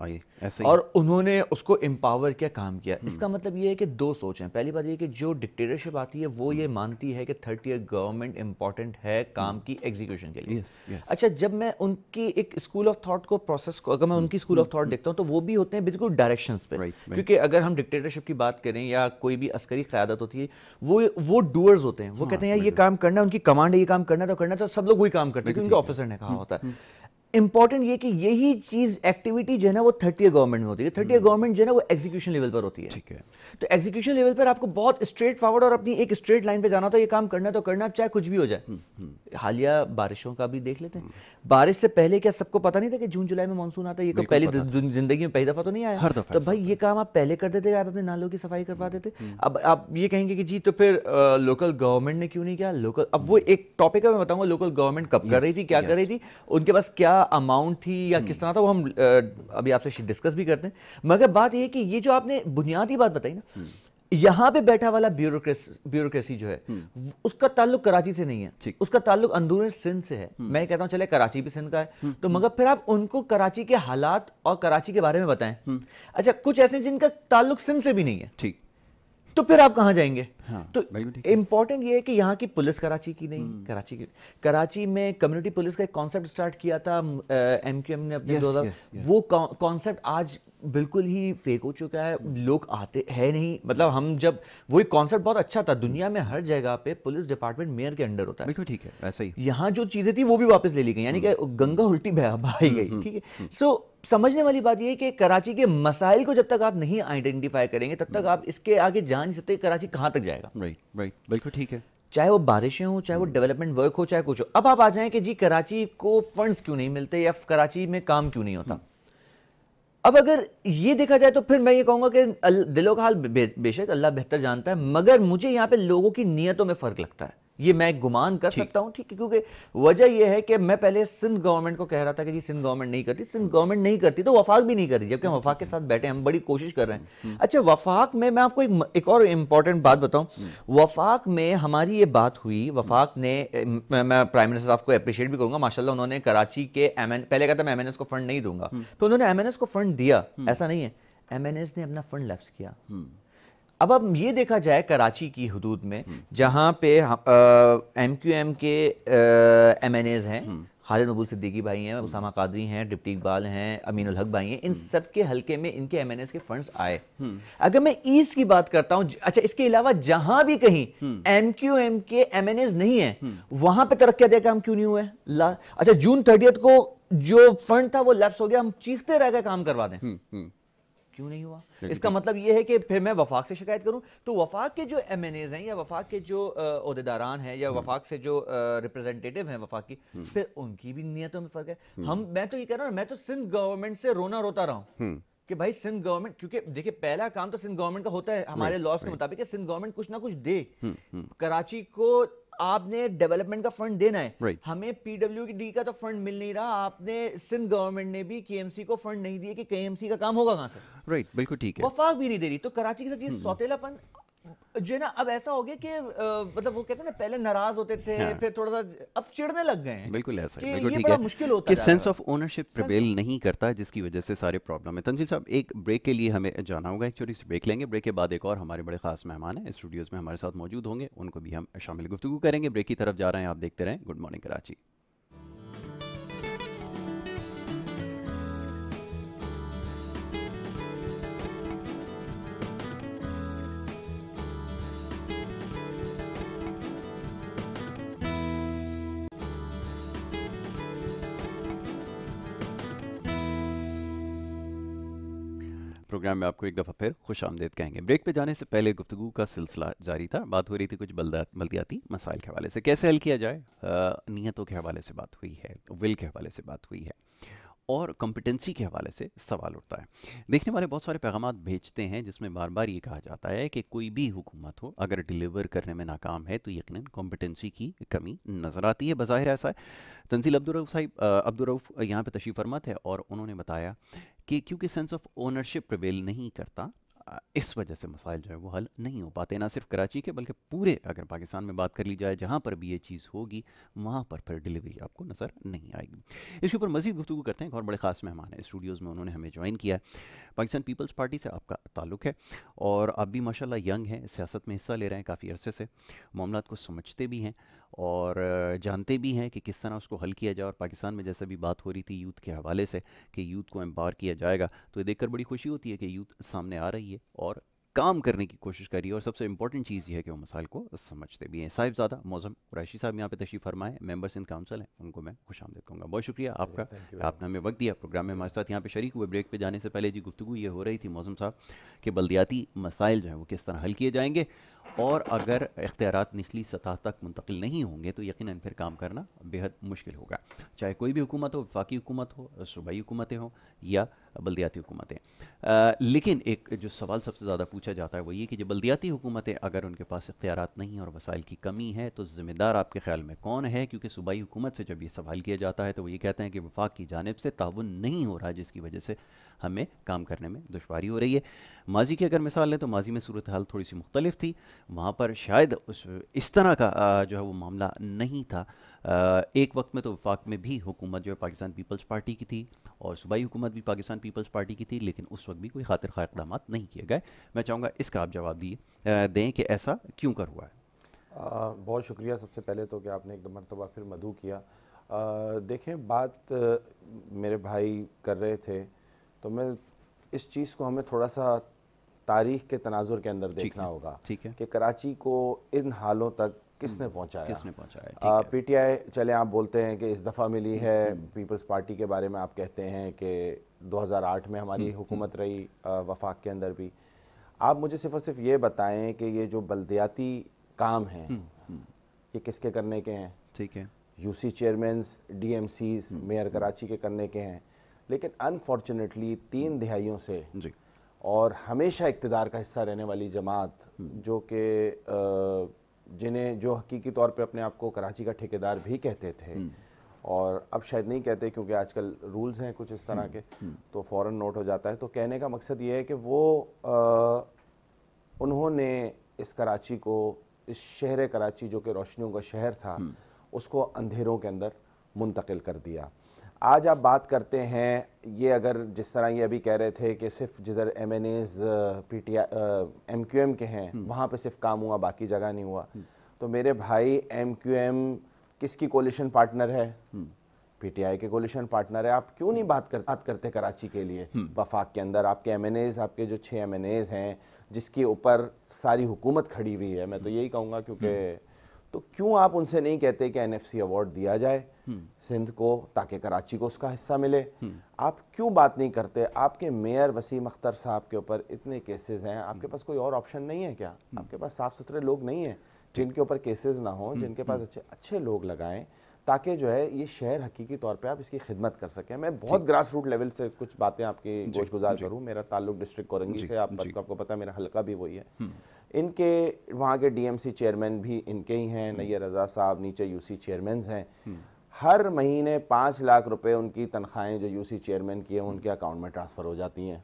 آئے ایسے ہی. اور انہوں نے اس کو امپاور کیا, کام کیا. اس کا مطلب یہ ہے کہ دو سوچ ہیں. پہلی بات یہ کہ جو ڈکٹیٹرشپ آتی ہے وہ یہ مانتی ہے کہ 30 گورنمنٹ امپورٹنٹ ہے کام کی ایگزیکیوشن کے لیے. اچھا, جب میں ان کی ایک اسکول آف تھاٹ کو پروسیس کو, اگر میں ان کی اسکول آف تھاٹ دیکھتا ہوں تو وہ بھی ہوتے ہیں بالکل ڈائریکشنز پہ. کیونکہ اگر ہم ڈکٹیٹرشپ کی بات کریں یا کوئی بھی عسکری قیادت ہوتی ہے, وہ ڈوئرز ہوتے ہیں. وہ کہتے ہیں یہ کام کرنا ہے, ان کی کمانڈ ہے, یہ کام کرنا ہے تو کرنا ہے, تو سب لوگ وہی کام کرتے ہیں کیونکہ ان کے آفیسر نے کہا ہوتا ہے. امپورٹنٹ یہ کہ یہی چیز ایکٹیویٹی جو ہے نا وہ 30 گورنمنٹ میں ہوتی ہے. 30 گورنمنٹ جو ہے نا وہ ایگزیکیوشن لیول پر ہوتی ہے. تو ایگزیکیوشن لیول پر آپ کو بہت اسٹریٹ فارورڈ اور اپنی ایک اسٹریٹ لائن پہ جانا ہوتا ہے. یہ کام کرنا ہے تو کرنا ہے, چاہے کچھ بھی ہو جائے. حالیہ بارشوں کا بھی دیکھ لیتے ہیں. بارش سے پہلے کیا سب کو پتا نہیں تھا کہ جون جولائی میں مانسون آتا ہے؟ یہ پہلی زندگی میں پہلی دفعہ تو نہیں آیا. تو بھائی یہ کام آپ پہلے کر دیتے, آپ اپنے نالوں کی صفائی کروا دیتے. اب آپ یہ کہیں گے کہ جی تو پھر لوکل گورنمنٹ نے کیوں نہیں کیا؟ لوکل, اب وہ ایک ٹاپک ہے, میں بتاؤں گا لوکل گورنمنٹ کب کر رہی تھی, کیا کر رہی تھی, ان کے پاس کیا اماؤنٹ تھی یا کس طرح تھا, وہ ہم ابھی آپ سے ڈسکس بھی کرتے ہیں. مگر بات یہ ہے کہ یہ جو آپ نے بنیادی بات بتائی نا, یہاں پہ بیٹھا والا بیوروکریسی جو ہے اس کا تعلق کراچی سے نہیں ہے, اس کا تعلق اندرون سندھ سے ہے. میں کہتا ہوں چلے کراچی بھی سندھ کا ہے, تو مگر پھر آپ ان کو کراچی کے حالات اور کراچی کے بارے میں بتائیں. اچھا, کچھ ایسے جن کا تعلق سندھ سے بھی نہیں ہے, ٹھیک, تو پھر آپ کہاں جائیں گے؟ تو امپورٹنٹ یہ ہے کہ یہاں کی پولیس کراچی کی نہیں, کراچی میں کمیونٹی پولیس کا ایک کانسیپٹ سٹارٹ کیا تھا ایم کیو ایم نے اپنے 2000, وہ کانسیپٹ آج بالکل ہی فیک ہو چکا ہے. لوگ آتے ہیں نہیں, مطلب ہم جب, وہ ایک کانسیپٹ بہت اچھا تھا. دنیا میں ہر جگہ پہ پولیس ڈپارٹمنٹ میئر کے انڈر ہوتا ہے, بالکل ٹھیک ہے, ایسا ہی یہاں جو چیزیں تھی وہ بھی واپس لے لی گئی, یعنی کہ گنگا الٹی بہائی گئی. ٹھیک ہے, سو سمجھنے والی بات یہ ہے کہ کراچی کے مسائل کو جب تک آپ نہیں آئیڈینٹیفائی کریں گے تب تک آپ اس کے آگے جا نہیں سکتے کراچی کہاں تک جائے گا. بالکل ٹھیک ہے, چاہے وہ بارشیں ہوں, چاہے وہ ڈیولپمنٹ ورک ہو, چاہے کچھ ہو. اب آپ آ جائیں کہ جی کراچی کو فنڈز کیوں نہیں ملتے یا کراچی میں کام کیوں نہیں ہوتا. اب اگر یہ دیکھا جائے تو پھر میں یہ کہوں گا کہ دلوں کا حال بے شک اللہ بہتر جانتا ہے, مگر مجھے یہاں پہ لوگوں کی نیتوں میں فرق لگتا ہے. یہ میں گمان کر سکتا ہوں, ٹھیک ہے, کیونکہ وجہ یہ ہے کہ میں پہلے سندھ گورنمنٹ کو کہہ رہا تھا کہ جی سندھ گورنمنٹ نہیں کرتی, سندھ گورنمنٹ نہیں کرتی تو وفاق بھی نہیں کر رہی, جبکہ ہم وفاق کے ساتھ بیٹھے ہیں, ہم بڑی کوشش کر رہے ہیں. اچھا, وفاق میں آپ کو ایک اور امپورٹنٹ بات بتاؤں. وفاق میں ہماری یہ بات ہوئی, وفاق نے, میں پرائم منسٹر صاحب کو اپریشیٹ بھی کروں گا, ماشاءاللہ انہوں نے کراچی کے پہلے کہا تھا میں ایم این ایس کو فنڈ نہیں دوں گا, تو انہوں نے ایم این ایس کو فنڈ دیا. ایسا نہیں ہے, ایم این ایس نے اپنا فنڈ لیپس کیا. اب یہ دیکھا جائے کراچی کی حدود میں جہاں پہ ایم کیو ایم کے ایم این ایز ہیں, خالد مقبول صدیقی بھائی ہیں, اسامہ قادری ہیں, ڈپٹی اقبال ہیں, امین الحق بھائی ہیں, ان سب کے حلقے میں ان کے ایم این ایز کے فنڈز آئے. اگر میں ایسٹ کی بات کرتا ہوں, اچھا اس کے علاوہ جہاں بھی کہیں ایم کیو ایم کے ایم این ایز نہیں ہیں وہاں پہ ترقیاتی کام کیوں نہیں ہوئے؟ اچھا, جون 30 کو جو فنڈ تھا وہ لیپس ہو گیا, ہم چیختے رہ گئے کام کروا دیں, کیوں نہیں ہوا؟ اس کا مطلب یہ ہے کہ پھر میں وفاق سے شکایت کروں تو وفاق کے جو ایم این ایز ہیں یا وفاق کے جو عہدیداران ہیں یا وفاق سے جو ریپرزینٹیٹیو ہیں وفاق کی, پھر ان کی بھی نیتوں میں فرق ہے. میں تو یہ کہہ رہا ہوں, میں تو سندھ گورنمنٹ سے رونا روتا رہا ہوں کہ بھائی سندھ گورنمنٹ, کیونکہ دیکھیں پہلا کام تو سندھ گورنمنٹ کا ہوتا ہے ہمارے لاز کے مطابق کہ سندھ گورنمنٹ کچھ نہ کچھ دے. کراچی کو آپ نے ڈیولپمنٹ کا فنڈ دینا ہے, ہمیں پی ڈبلیو ڈی کا تو فنڈ مل نہیں رہا, آپ نے سندھ گورنمنٹ نے بھی کے ایم سی کو فنڈ نہیں دیے کہ کے ایم سی کا کام ہوگا کہاں سے. رائٹ, بالکل ٹھیک ہے, وفاق بھی نہیں دے رہی. تو کراچی کے ساتھ یہ سوتیلا پن جو ہے نا اب ایسا ہو گیا کہ مطلب وہ کہتے ہیں نا پہلے ناراض ہوتے تھے پھر تھوڑا سا اب چڑھنے لگ گئے ہیں. بالکل ایسا ہے, بالکل ٹھیک ہے, مشکل ہوتا ہے کہ سینس آف اونرشپ پریویل نہیں کرتا, جس کی وجہ سے سارے پرابلم ہے. تنزیل صاحب, ایک بریک کے لیے ہمیں جانا ہوگا, ایک چھوٹی سی بریک لیں گے. بریک کے بعد ایک اور ہمارے بڑے خاص مہمان ہیں اسٹوڈیوز میں ہمارے ساتھ موجود ہوں گے, ان کو بھی ہم شامل گفتگو کریں گے. بریک کی طرف جا رہے ہیں, آپ دیکھتے رہیں گڈ مارننگ کراچی. پروگرام میں آپ کو ایک دفعہ پھر خوش آمدید کہیں گے. بریک پہ جانے سے پہلے گفتگو کا سلسلہ جاری تھا, بات ہو رہی تھی کچھ بلدیاتی مسائل کے حوالے سے, کیسے حل کیا جائے. نیتوں کے حوالے سے بات ہوئی ہے, ول کے حوالے سے بات ہوئی ہے, اور کمپٹنسی کے حوالے سے سوال اٹھتا ہے. دیکھنے والے بہت سارے پیغامات بھیجتے ہیں جس میں بار بار یہ کہا جاتا ہے کہ کوئی بھی حکومت ہو اگر ڈیلیور کرنے میں ناکام ہے تو یقیناً کمپٹنسی کی کمی نظر آتی ہے. بظاہر ایسا ہے. تنزیل عبدالرؤف یہاں پہ تشریف فرما ہے اور انہوں نے بتایا کہ کیونکہ سینس آف اونرشپ پریویل نہیں کرتا, اس وجہ سے مسائل جو ہے وہ حل نہیں ہو پاتے، نہ صرف کراچی کے بلکہ پورے اگر پاکستان میں بات کر لی جائے جہاں پر بھی یہ چیز ہوگی وہاں پر پھر ڈیلیوری آپ کو نظر نہیں آئے گی۔ اس کے اوپر مزید گفتگو کرتے ہیں، ایک اور بڑے خاص مہمان ہیں اسٹوڈیوز میں، انہوں نے ہمیں جوائن کیا ہے، پاکستان پیپلز پارٹی سے آپ کا تعلق ہے اور آپ بھی ماشاءاللہ ینگ ہیں، سیاست میں حصہ لے رہے ہیں کافی عرصے سے، معاملات کو سمجھتے بھی ہیں اور جانتے بھی ہیں کہ کس طرح اس کو حل کیا جائے، اور پاکستان میں جیسے بھی بات ہو رہی تھی یوتھ کے حوالے سے کہ یوتھ کو امپاور کیا جائے گا، تو یہ دیکھ کر بڑی خوشی ہوتی ہے کہ یوتھ سامنے آ رہی ہے اور کام کرنے کی کوشش کر رہی ہے، اور سب سے امپورٹنٹ چیز یہ ہے کہ وہ مسائل کو سمجھتے بھی ہیں۔ صاحبزادہ معظم قریشی صاحب یہاں پہ تشریف فرمائے، ممبرس ان کاؤنسل ہیں، ان کو میں خوش آمدید کہوں گا۔ بہت شکریہ آپ کا، آپ نے ہمیں وقت دیا، پروگرام میں ہمارے ساتھ یہاں پہ شریک ہوئے۔ بریک پہ جانے سے پہلے جی گفتگو یہ ہو رہی تھی معظم صاحب کہ بلدیاتی مسائل جو ہیں وہ کس طرح حل کیے جائیں گے، اور اگر اختیارات نچلی سطح تک منتقل نہیں ہوں گے تو یقیناً پھر کام کرنا بےحد مشکل ہوگا، چاہے کوئی بھی حکومت ہو، وفاقی حکومت ہو، صوبائی حکومتیں ہوں یا بلدیاتی حکومتیں۔ لیکن ایک جو سوال سب سے زیادہ پوچھا جاتا ہے وہ یہ کہ جو بلدیاتی حکومتیں اگر ان کے پاس اختیارات نہیں اور وسائل کی کمی ہے تو ذمہ دار آپ کے خیال میں کون ہے؟ کیونکہ صوبائی حکومت سے جب یہ سوال کیا جاتا ہے تو وہ یہ کہتے ہیں کہ وفاق کی جانب سے تعاون نہیں ہو رہا، جس کی وجہ سے ہمیں کام کرنے میں دشواری ہو رہی ہے۔ ماضی کی اگر مثال لیں تو ماضی میں صورتحال تھوڑی سی مختلف تھی، وہاں پر شاید اس طرح کا جو ہے وہ معاملہ نہیں تھا۔ ایک وقت میں تو وفاق میں بھی حکومت جو ہے پاکستان پیپلز پارٹی کی تھی اور صوبائی حکومت بھی پاکستان پیپلز پارٹی کی تھی، لیکن اس وقت بھی کوئی خاطر خواہ اقدامات نہیں کیے گئے۔ میں چاہوں گا اس کا آپ جواب دیں کہ ایسا کیوں کر ہوا ہے؟ بہت شکریہ سب سے پہلے تو کہ آپ نے ایک مرتبہ پھر مدعو کیا۔ دیکھیں بات میرے بھائی کر رہے تھے تو میں اس چیز کو ہمیں تھوڑا سا تاریخ کے تناظر کے اندر دیکھنا ہوگا کہ کراچی کو ان حالوں تک کس نے پہنچایا۔ پی ٹی آئی چلیں آپ بولتے ہیں کہ اس دفعہ ملی ہے، پیپلز پارٹی کے بارے میں آپ کہتے ہیں کہ 2008 میں ہماری حکومت رہی وفاق کے اندر بھی۔ آپ مجھے صرف اور صرف یہ بتائیں کہ یہ جو بلدیاتی کام ہیں یہ کس کے کرنے کے ہیں؟ ٹھیک ہے، U C chairmen, D M Cs, mayor Karachi کے کرنے کے ہیں، لیکن انفارچونیٹلی 3 دہائیوں سے اور ہمیشہ اقتدار کا حصہ رہنے والی جماعت جو کہ جنہیں جو حقیقی طور پہ اپنے آپ کو کراچی کا ٹھیکیدار بھی کہتے تھے اور اب شاید نہیں کہتے کیونکہ آج کل رولز ہیں کچھ اس طرح کے تو فوراً نوٹ ہو جاتا ہے، تو کہنے کا مقصد یہ ہے کہ وہ انہوں نے اس کراچی کو، اس شہر کراچی جو کہ روشنیوں کا شہر تھا، اس کو اندھیروں کے اندر منتقل کر دیا۔ آج آپ بات کرتے ہیں یہ اگر جس طرح یہ ابھی کہہ رہے تھے کہ صرف جدھر MNAs P T M Q M کے ہیں وہاں پہ صرف کام ہوا باقی جگہ نہیں ہوا، تو میرے بھائی ایم کیو ایم کس کی کولیشن پارٹنر ہے؟ پی ٹی آئی کے کولیشن پارٹنر ہے۔ آپ کیوں نہیں بات کرتے کراچی کے لیے؟ وفاق کے اندر آپ کے ایم این ایز، آپ کے جو 6 ایم این ایز ہیں جس کے اوپر ساری حکومت کھڑی ہوئی ہے، میں تو یہی کہوں گا کیونکہ تو کیوں آپ ان سے نہیں کہتے کہ این ایف سی ایوارڈ دیا جائے سندھ کو تاکہ کراچی کو اس کا حصہ ملے؟ آپ کیوں بات نہیں کرتے؟ آپ کے میئر وسیم اختر صاحب کے اوپر اتنے کیسز ہیں، آپ کے پاس کوئی اور آپشن نہیں ہے کیا؟ آپ کے پاس صاف ستھرے لوگ نہیں ہیں جن کے اوپر کیسز نہ ہوں، جن کے پاس اچھے لوگ لگائیں تاکہ جو ہے یہ شہر حقیقی طور پہ آپ اس کی خدمت کر سکیں۔ میں بہت گراس روٹ لیول سے کچھ باتیں آپ کی گوش گزار کروں۔ میرا تعلق ڈسٹرکٹ کورنگی سے، آپ کو پتہ ہے میرا حلقہ بھی وہی ہے۔ ان کے وہاں کے ڈی ایم سی چیئرمین بھی ان کے ہی ہیں، نیر رضا صاحب، نیچے یو سی چیئرمینز ہیں۔ ہر مہینے 5 لاکھ روپے ان کی تنخواہیں جو یو سی چیئرمین کی ہیں ان کے اکاؤنٹ میں ٹرانسفر ہو جاتی ہیں،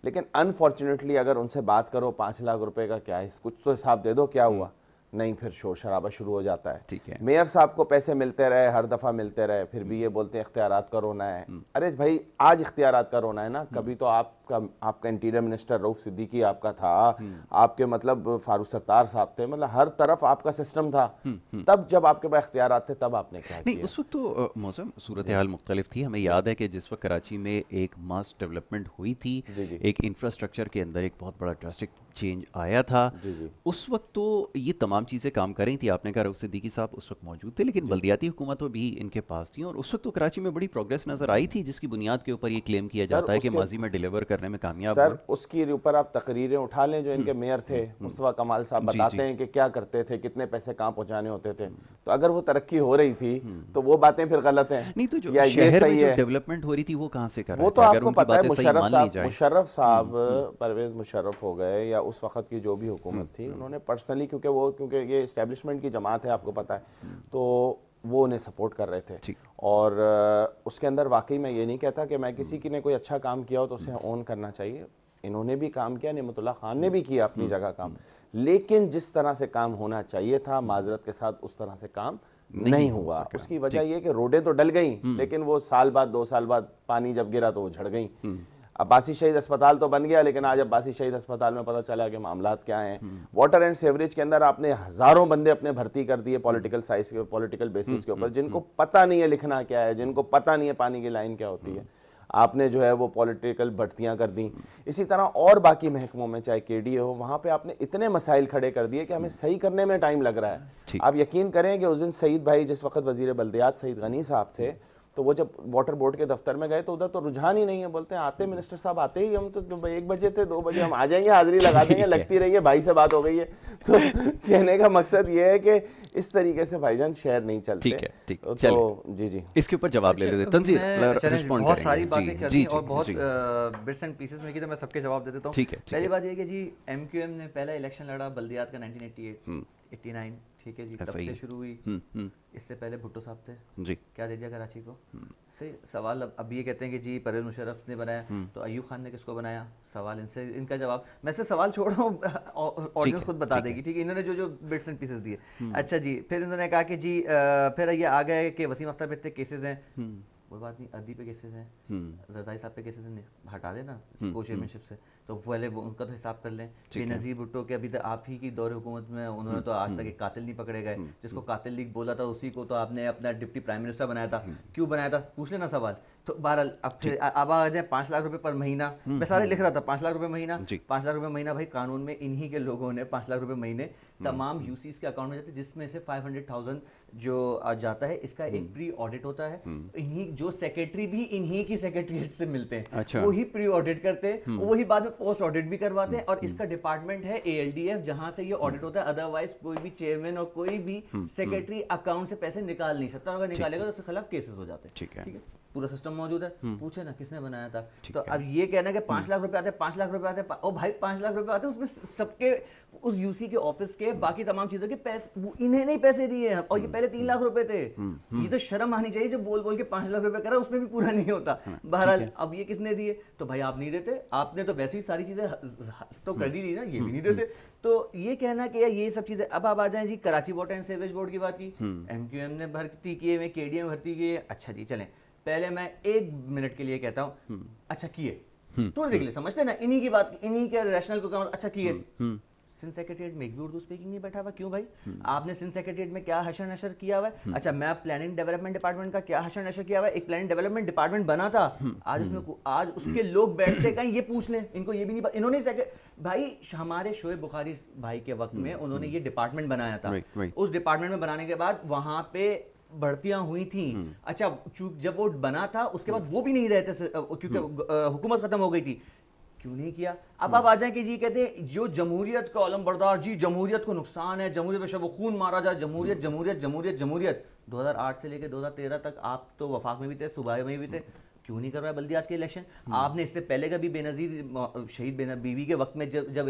لیکن انفارچونیٹلی اگر ان سے بات کرو 5 لاکھ روپے کا کیا ہے، کچھ تو حساب دے دو کیا ہوا، نہیں، پھر شور شرابہ شروع ہو جاتا ہے۔ میئر صاحب کو پیسے ملتے رہے، ہر دفعہ ملتے رہے، پھر بھی یہ بولتے ہیں اختیارات کا رونا ہے۔ ارے بھائی آج اختیارات کا رونا ہے نا، کبھی تو آپ کا انٹیریئر منسٹر رؤف صدیقی آپ کا تھا، آپ کے مطلب فاروق ستار صاحب تھے، مطلب ہر طرف آپ کا سسٹم تھا، تب جب آپ کے پاس اختیارات تھے تب آپ نے کیا کیا؟ نہیں، اس وقت تو موسم صورتحال مختلف تھی۔ ہمیں یاد ہے کہ جس وقت کراچی میں ایک ماس ڈیولپمنٹ ہوئی تھی، ایک انفراسٹرکچر کے اندر ایک بہت بڑا ڈراسٹک چینج آیا تھا، اس وقت تو یہ تمام چیزیں کام کر رہی تھی۔ آپ نے کہا رؤف صدیقی صاحب اس وقت موجود تھے، لیکن بلدیاتی حکومتوں بھی ان کے پاس تھیں، اور اس وقت تو کراچی میں بڑی پروگریس نظر آئی تھی جس کی بنیاد کے اوپر یہ کلیم کیا جاتا ہے کہ ماضی میں ڈیلیور کرنے میں کامیاب ہوئے۔ سر اس کے اوپر آپ تقریریں اٹھا لیں، جو ان کے میئر تھے مصطفیٰ کمال صاحب بتاتے ہیں کہ کیا کرتے تھے، کتنے پیسے کہاں پہنچانے ہوتے تھے، تو اگر وہ ترقی ہو رہی تھی تو وہ باتیں پھر غلط ہیں۔ نہیں، تو جو شہر میں جو ڈیولپمنٹ ہو رہی تھی وہ کہاں سے کر رہے تھے؟ وہ تو آپ کو پتہ ہے، مشرف صاحب، پرویز مشرف ہو گئے یا اس وقت کی جو بھی حکومت تھی، انہوں نے پرسنلی کیونکہ یہ اسٹیبلشمنٹ کی جماعت ہے آپ کو پتہ ہے، تو وہ انہیں سپورٹ کر رہے تھے، اور اس کے اندر واقعی میں یہ نہیں کہتا کہ میں کسی کی نے کوئی اچھا کام کیا ہو تو اسے اون کرنا چاہیے۔ انہوں نے بھی کام کیا, نعمت اللہ خان نے بھی کیا اپنی جگہ کام, لیکن جس طرح سے کام ہونا چاہیے تھا معذرت کے ساتھ اس طرح سے کام نہیں ہوا. اس کی وجہ یہ کہ روڈیں تو ڈل گئیں, لیکن وہ سال بعد 2 سال بعد پانی جب گرا تو وہ جھڑ گئیں. عباسی شہید اسپتال تو بن گیا, لیکن آج عباسی شہید اسپتال میں پتہ چلا کہ معاملات کیا ہیں. واٹر اینڈ سیوریج کے اندر آپ نے ہزاروں بندے اپنے بھرتی کر دیے پولیٹیکل سائز کے, پولیٹیکل بیسس کے اوپر, جن کو پتہ نہیں ہے لکھنا کیا ہے, جن کو پتہ نہیں ہے پانی کی لائن کیا ہوتی ہے. آپ نے جو ہے وہ پولیٹیکل بھرتیاں کر دیں. اسی طرح اور باقی محکموں میں چاہے کے ڈی اے ہو, وہاں پہ آپ نے اتنے مسائل کھڑے کر دیے کہ ہمیں صحیح کرنے میں ٹائم لگ رہا ہے. آپ یقین کریں کہ اس دن سعید بھائی جس وقت وزیر بلدیات سعید غنی صاحب تھے, تو وہ جب واٹر بورڈ کے دفتر میں گئے تو ادھر تو رجحان ہی نہیں ہے. بولتے ہیں آتے منسٹر صاحب آتے ہی, ہم تو 1 بجے تھے 2 بجے ہم آ جائیں گے, حاضری لگا دیں گے, لگتی رہی ہے, بھائی سے بات ہو گئی ہے. تو کہنے کا مقصد یہ ہے کہ اس طریقے سے بھائی جان شہر نہیں چلتے. ٹھیک ہے, تو جی اس کے اوپر جواب لے لیتے تنزیل, بہت ساری باتیں کرنی اور بہت بٹس اینڈ پیسز میں کی, تو میں سب کے جواب دے دیتا ہوں. پہلی بات یہ کہ جی ایم کیو ایم نے پہلا الیکشن لڑا بلدیات کا 1988 89, ٹھیک ہے جی, تب سے شروع ہوئی. اس سے پہلے بھٹو صاحب تھے جی, کیا دے دیا کراچی کو. صحیح سوال اب یہ کہتے ہیں کہ جی پرویز مشرف نے بنایا, تو ایوب خان نے کس کو بنایا. سوال ان کا جواب میں سے سوال چھوڑ رہا ہوں, آڈینس خود بتا دے گی, ٹھیک ہے. انہوں نے جو بٹس اینڈ پیسز دیے. اچھا جی, پھر انہوں نے کہا کہ جی پھر یہ آ گئے کہ وسیم اختر پہ اتنے کیسز ہیں, کوئی بات نہیں, ادی پہ کیسز ہیں, زرداری صاحب پہ کیسز ہیں, ہٹا دینا کو چیئرمین شپ سے, تو پہلے ان کا تو حساب کر لیں. بے نظیر بھٹو کے ابھی تک آپ ہی کی دور حکومت میں انہوں نے تو آج تک ایک قاتل نہیں پکڑے گئے. جس کو قاتل لیگ بولا تھا اسی کو تو آپ نے اپنا ڈپٹی پرائم منسٹر بنایا تھا. کیوں بنایا تھا پوچھ لینا سوال. تو بہرحال اب پھر اب آ جائیں 5 لاکھ روپے پر مہینہ, میں سارے لکھ رہا تھا 5 لاکھ روپے مہینہ, 5 لاکھ روپے مہینہ. بھائی قانون میں انہی کے لوگوں نے 5 لاکھ روپے مہینے تمام یو سیز کے اکاؤنٹ میں جاتے, جس میں سے 500,000 جو جاتا ہے, اس کا ایک پری آڈٹ ہوتا ہے. انہی جو سیکرٹری بھی انہی کی سیکرٹریٹ سے ملتے ہیں, وہی پری آڈٹ کرتے ہیں, وہی بعد میں پوسٹ آڈٹ بھی کرواتے ہیں. اور اس کا ڈپارٹمنٹ ہے ALDF, جہاں سے یہ آڈٹ ہوتا ہے. ادروائز کوئی بھی چیئرمین اور کوئی بھی سیکرٹری اکاؤنٹ سے پیسے نکال نہیں سکتا, اور اگر نکالے گا تو اس کے خلاف کیسز ہو جاتے ہیں. ٹھیک ہے, پورا سسٹم موجود ہے. پوچھے نا کس نے بنایا تھا. تو اب یہ کہنا کہ 5 لاکھ روپے آتے ہیں, 5 لاکھ روپے آتے ہیں, او بھائی 5 لاکھ روپے آتے ہیں, اس میں سب کے اس یو سی کے آفس کے باقی تمام چیزوں کے پیسے انہیں نہیں پیسے دیے ہیں, اور یہ پہلے 3 لاکھ روپے تھے. یہ تو شرم آنی چاہیے, جو بول کے 5 لاکھ روپے کرا اس میں بھی پورا نہیں ہوتا. بہرحال اب یہ کس نے دیے, تو بھائی آپ نہیں دیتے, آپ نے تو ویسے ہی ساری چیزیں تو کر دی نا, یہ بھی نہیں دیتے. تو یہ کہنا کہ یہ سب چیزیں. اب آپ آ جائیں جی Karachi water and sewerage board کی بات کی, ایم کیو ایم نے بھرتی کیے ہوئے, کے ڈی اے میں بھرتی کی ہے. اچھا جی چلیں, پہلے میں 1 منٹ کے لیے کہتا ہوں, اچھا کیے تو دیکھ لیں, سمجھتے نا انہی کی بات, انہی کے ریشنل کو. اچھا کیے, سندھ سیکریٹریٹ میں ایک بھی اردو اسپیکنگ نہیں بیٹھا ہوا. کیوں بھائی, آپ نے سندھ سیکریٹریٹ میں کیا حشر نشر کیا ہوا ہے. اچھا میں پلاننگ ڈیولپمنٹ ڈپارٹمنٹ کا کیا حشر نشر کیا ہوا ہے. ایک پلاننگ ڈیولپمنٹ ڈپارٹمنٹ بنا تھا, آج اس میں آج اس کے لوگ بیٹھتے کہیں, یہ پوچھ لیں, ان کو یہ بھی نہیں. انہوں نے بھائی ہمارے شعیب بخاری بھائی کے وقت میں انہوں نے یہ ڈپارٹمنٹ بنایا تھا. اس ڈپارٹمنٹ میں بنانے کے بعد وہاں پہ بڑھتیاں ہوئی تھیں. اچھا جب وہ بنا تھا اس کے بعد وہ بھی نہیں رہتے کیونکہ حکومت ختم ہو گئی تھی. کیوں نہیں کیا. اب آپ آ جائیں کہ جی کہتے ہیں جو جمہوریت کا علم بردار, جی جمہوریت کو نقصان ہے, جمہوریت پہ شب و خون مارا جائے, جمہوریت جمہوریت جمہوریت جمہوریت. 2008 سے لے کے 2013 تک آپ تو وفاق میں بھی تھے, صوبائی میں بھی تھے, کیوں نہیں کر رہا ہے بلدیات کے الیکشن. آپ نے اس سے پہلے کا بھی بے نظیر شہید بیوی کے وقت میں جب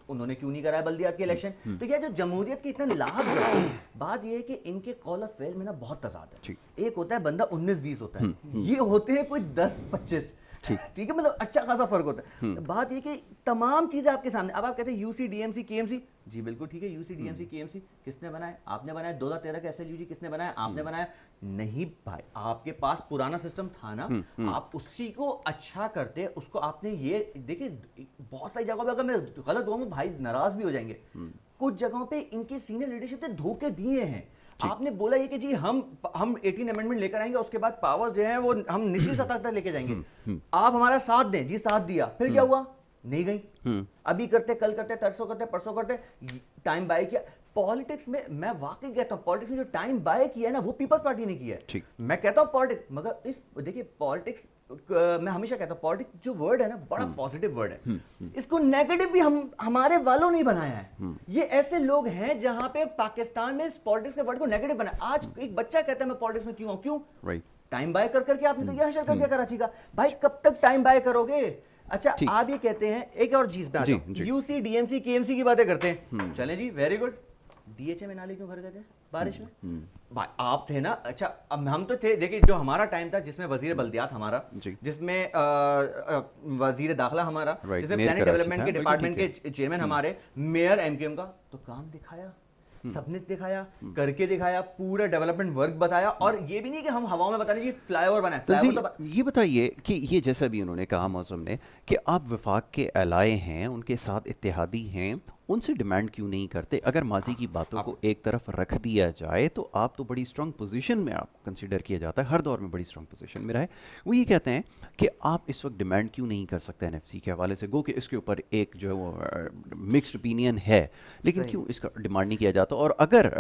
انہوں نے کیوں نہیں کرا ہے بلدیات کے الیکشن. تو یہ جو جمہوریت کی اتنا لاحق جب بات یہ ہے کہ ان کے قول و فعل میں نا بہت تضاد ہے. ایک ہوتا ہے بندہ 19-20 ہوتا ہے, یہ ہوتے ہیں کوئی 10-25, ٹھیک ہے, مطلب اچھا خاصا فرق ہوتا ہے. بات یہ کہ تمام چیزیں آپ کے سامنے. اب آپ کہتے ہیں U C D M C K M C, جی بالکل ٹھیک ہے, U C D M C K M سی کس نے بنایا, آپ نے بنایا. 2013 کا ایس ایل یو جی کس نے بنایا, آپ نے بنایا. نہیں بھائی, آپ کے پاس پرانا سسٹم تھا نا, آپ اسی کو اچھا کرتے, اس کو آپ نے یہ دیکھیں بہت ساری جگہوں پہ, اگر میں غلط ہوں بھائی ناراض بھی ہو جائیں گے, کچھ جگہوں پہ ان کی سینئر لیڈرشپ نے دھوکے دیے ہیں. آپ نے بولا یہ کہ جی ہم 18 امینڈمنٹ لے کر آئیں گے, اس کے بعد پاور جو ہیں وہ ہم نچلی سطح تک لے کے جائیں گے, آپ ہمارا ساتھ دیں. جی ساتھ دیا, پھر کیا ہوا, نہیں گئی. ابھی کرتے, کل کرتے, ترسوں کرتے, پرسوں کرتے, ٹائم بائی کیا. پالیٹکس میں واقعی کہتا ہوں, پالیٹکس میں جو ٹائم بائی کیا ہے نا وہ پیپلز پارٹی نے کیا ہے. میں کہتا ہوں پالیٹکس, مگر اس دیکھیے پالیٹکس میں ہمیشہ کہتا ہوں پالیٹکس جو ورڈ ہے نا بڑا پازیٹیو ورڈ ہے, اس کو نیگیٹو بھی ہمارے والوں نے بنایا ہے. یہ ایسے لوگ ہیں جہاں پہ پاکستان میں پالیٹکس کے ورڈ کو نیگیٹو بنایا. آج ایک بچہ کہتا ہے میں پالیٹکس میں کیوں ہوں, کیوں ٹائم بائی کر کے آپ نے تو یہ حشر کر دیا کراچی کا. بھائی کب تک ٹائم بائی کرو گے. اچھا آپ یہ کہتے ہیں, ایک اور چیز پہ U C D M C K M C کی باتیں کرتے ہیں, چلیں جی very good. D H A میں نالے کیوں بھر گئے تھے, بارش میں. بھائی آپ تھے نا, اچھا اب ہم تو تھے, دیکھیں جو ہمارا ٹائم تھا جس میں وزیر بلدیات ہمارا, جس میں وزیر داخلہ ہمارا, جس میں پلاننگ ڈیولپمنٹ کے ڈپارٹمنٹ کے چیئرمین ہمارے, میئر ایم کیو ایم کا, تو کام دکھایا, سب نے دکھایا, کر کے دکھایا, پورا ڈیولپمنٹ ورک بتایا. اور یہ بھی نہیں کہ ہم ہواؤں میں بتا رہے فلائی اوور بنایا. یہ بتائیے کہ یہ جیسا بھی انہوں نے کہا معظم نے کہ آپ وفاق کے الائے ہیں, ان کے ساتھ اتحادی ہیں, ان سے ڈیمانڈ کیوں نہیں کرتے؟ اگر ماضی کی باتوں کو ایک طرف رکھ دیا جائے تو آپ تو بڑی اسٹرانگ پوزیشن میں آپ کنسیڈر کیا جاتا ہے, ہر دور میں بڑی اسٹرانگ پوزیشن میں رہے. وہ یہ کہتے ہیں کہ آپ اس وقت ڈیمانڈ کیوں نہیں کر سکتے این ایف سی کے حوالے سے, گو کہ اس کے اوپر ایک جو ہے وہ مکسڈ اوپینین ہے, لیکن کیوں اس کا ڈیمانڈ نہیں کیا جاتا؟ اور اگر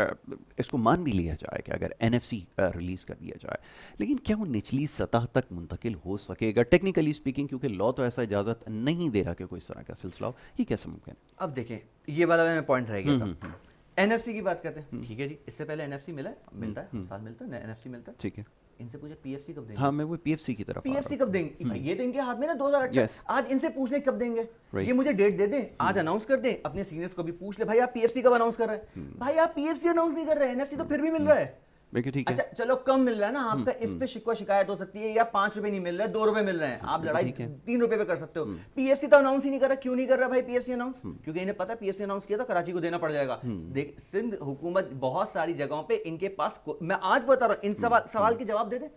اس کو مان بھی لیا جائے کہ اگر این ایف سی ریلیز کر دیا جائے, لیکن کیا وہ نچلی سطح تک منتقل ہو سکے گا ٹیکنیکلی اسپیکنگ؟ کیونکہ لا تو ایسا اجازت نہیں دے رہا کہ کوئی اس طرح کا سلسلہ ہو. یہ کیسے ممکن ہے؟ اب دیکھیں یہ والا میں پوائنٹ رہ گیا تھا. این ایف سی کی بات کرتے ہیں, ٹھیک ہے جی, اس سے پہلے این ایف سی ملا ہے, ملتا ہے, سال ملتا ہے این ایف سی ملتا ہے, ٹھیک ہے. ان سے پوچھے پی ایف سی کب دیں گے؟ ہاں میں وہ پی ایف سی کی طرف, پی ایف سی کب دیں گے؟ یہ تو ان کے ہاتھ میں نا 2018. آج ان سے پوچھ لیں کب دیں گے, یہ مجھے ڈیٹ دے دیں, آج اناؤنس کر دیں, اپنے سینئرز کو بھی پوچھ لیں بھائی آپ پی ایف سی کب اناؤنس کر رہے ہیں؟ بھائی آپ پی ایف سی اناؤنس نہیں کر رہے, این ایف سی تو پھر بھی مل رہا ہے. اچھا چلو کم مل رہا ہے نا آپ کا, اس پہ شکوہ شکایت ہو سکتی ہے, یا 5 روپے نہیں مل رہے, 2 روپے مل رہے ہیں, آپ لڑائی 3 روپے پہ کر سکتے ہو. پی ایف سی تو اناؤنس ہی نہیں کر رہا. کیوں نہیں کر رہا بھائی پی ایف سی اناؤنس؟ کیونکہ انہیں پتا پی ایف سی اناؤنس کیا تو کراچی کو دینا پڑ جائے گا. دیکھ سندھ حکومت بہت ساری جگہوں پہ ان کے پاس, میں آج بتا رہا ہوں, ان سوال کے جواب دے دیں.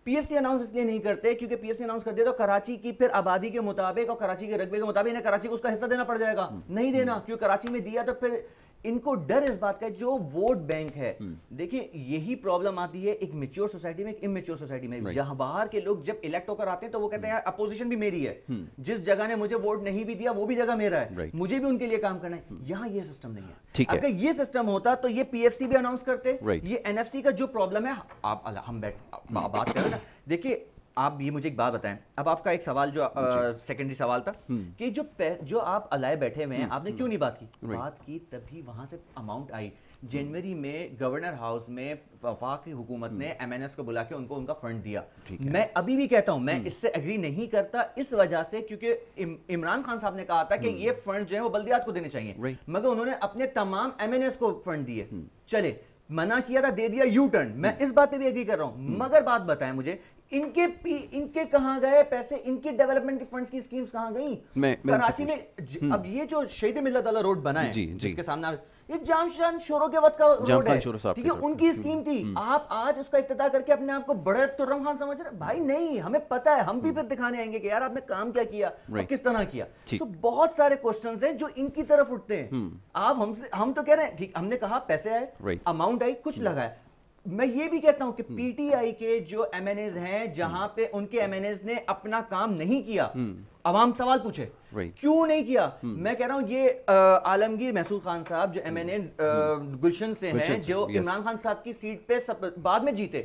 پی ایف سی اناؤنس اس لیے نہیں کرتے کیونکہ پی ایف سی اناؤنس کر دے تو کراچی کی پھر آبادی کے مطابق اور کراچی کے رقبے کے مطابق انہیں کراچی کو اس کا حصہ دینا پڑ جائے گا. نہیں دینا, کیوں کراچی میں دیا تو پھر ان کو ڈر اس بات کا جو ووٹ بینک ہے. دیکھیں یہی پرابلم آتی ہے ایک میچور سوسائٹی میں, ایک اممیچور سوسائٹی میں, جہاں باہر کے لوگ جب الیکٹ ہو کر آتے ہیں تو وہ کہتے ہیں اپوزیشن بھی میری ہے, جس جگہ نے مجھے ووٹ نہیں بھی دیا وہ بھی جگہ میرا ہے, مجھے بھی ان کے لیے کام کرنا ہے. یہاں یہ سسٹم نہیں ہے. اگر یہ سسٹم ہوتا تو یہ پی ایف سی بھی اناؤنس کرتے. یہ این ایف سی کا جو پرابلم ہے, آپ ہم بات کر رہے ہیں. دیکھیے آپ یہ مجھے ایک بات بتائیں, اب آپ کا ایک سوال جو سیکنڈری سوال تھا کہ جو آپ الائے بیٹھے ہوئے ہیں, آپ نے کیوں نہیں بات کی؟ بات کی تبھی وہاں سے اماؤنٹ آئی. جنوری میں گورنر ہاؤس میں وفاقی حکومت نے ایم این ایس کو بلا کے ان کا فنڈ دیا. میں ابھی بھی کہتا ہوں میں اس سے ایگری نہیں کرتا, اس وجہ سے کیونکہ عمران خان صاحب نے کہا تھا کہ یہ فنڈ جو ہے وہ بلدیات کو دینے چاہیے, مگر انہوں نے اپنے تمام ایم این ایس کو فنڈ دیے. چلے منع کیا تھا, دے دیا یو ٹرن, میں اس بات پہ بھی ایگری کر رہا ہوں. مگر بات بتائیں مجھے, ان کے کہاں گئے پیسے, ان کے ڈیولپمنٹ کے فنڈز کی اسکیمز کہاں گئیں؟ کراچی میں اب یہ جو شہید ملت والا روڈ بنا ہے جس کے سامنے, یہ جامشان شوروں کے وقت کا روڈ ہے, ٹھیک ہے, ان کی اسکیم تھی. آپ آج اس کا افتتاح کر کے اپنے آپ کو بڑے ترم خان سمجھ رہے؟ بھائی نہیں, ہمیں پتا ہے, ہم بھی پھر دکھانے آئیں گے کہ یار آپ نے کام کیا کیا اور کس طرح کیا. تو بہت سارے کوسچنز ہیں جو ان کی طرف اٹھتے ہیں. آپ ہم تو کہہ رہے ہیں ٹھیک, ہم نے کہا پیسے آئے, اماؤنٹ آئی, کچھ لگا ہے. میں یہ بھی کہتا ہوں کہ پی ٹی آئی کے جو ایم این ایز ہیں جہاں پہ ان کے ایم این ایز نے اپنا کام نہیں کیا, عوام سوال پوچھے کیوں نہیں کیا. میں کہہ رہا ہوں یہ عالمگیر محسود خان صاحب جو ایم این اے گلشن سے ہیں, جو عمران خان صاحب کی سیٹ پہ بعد میں جیتے,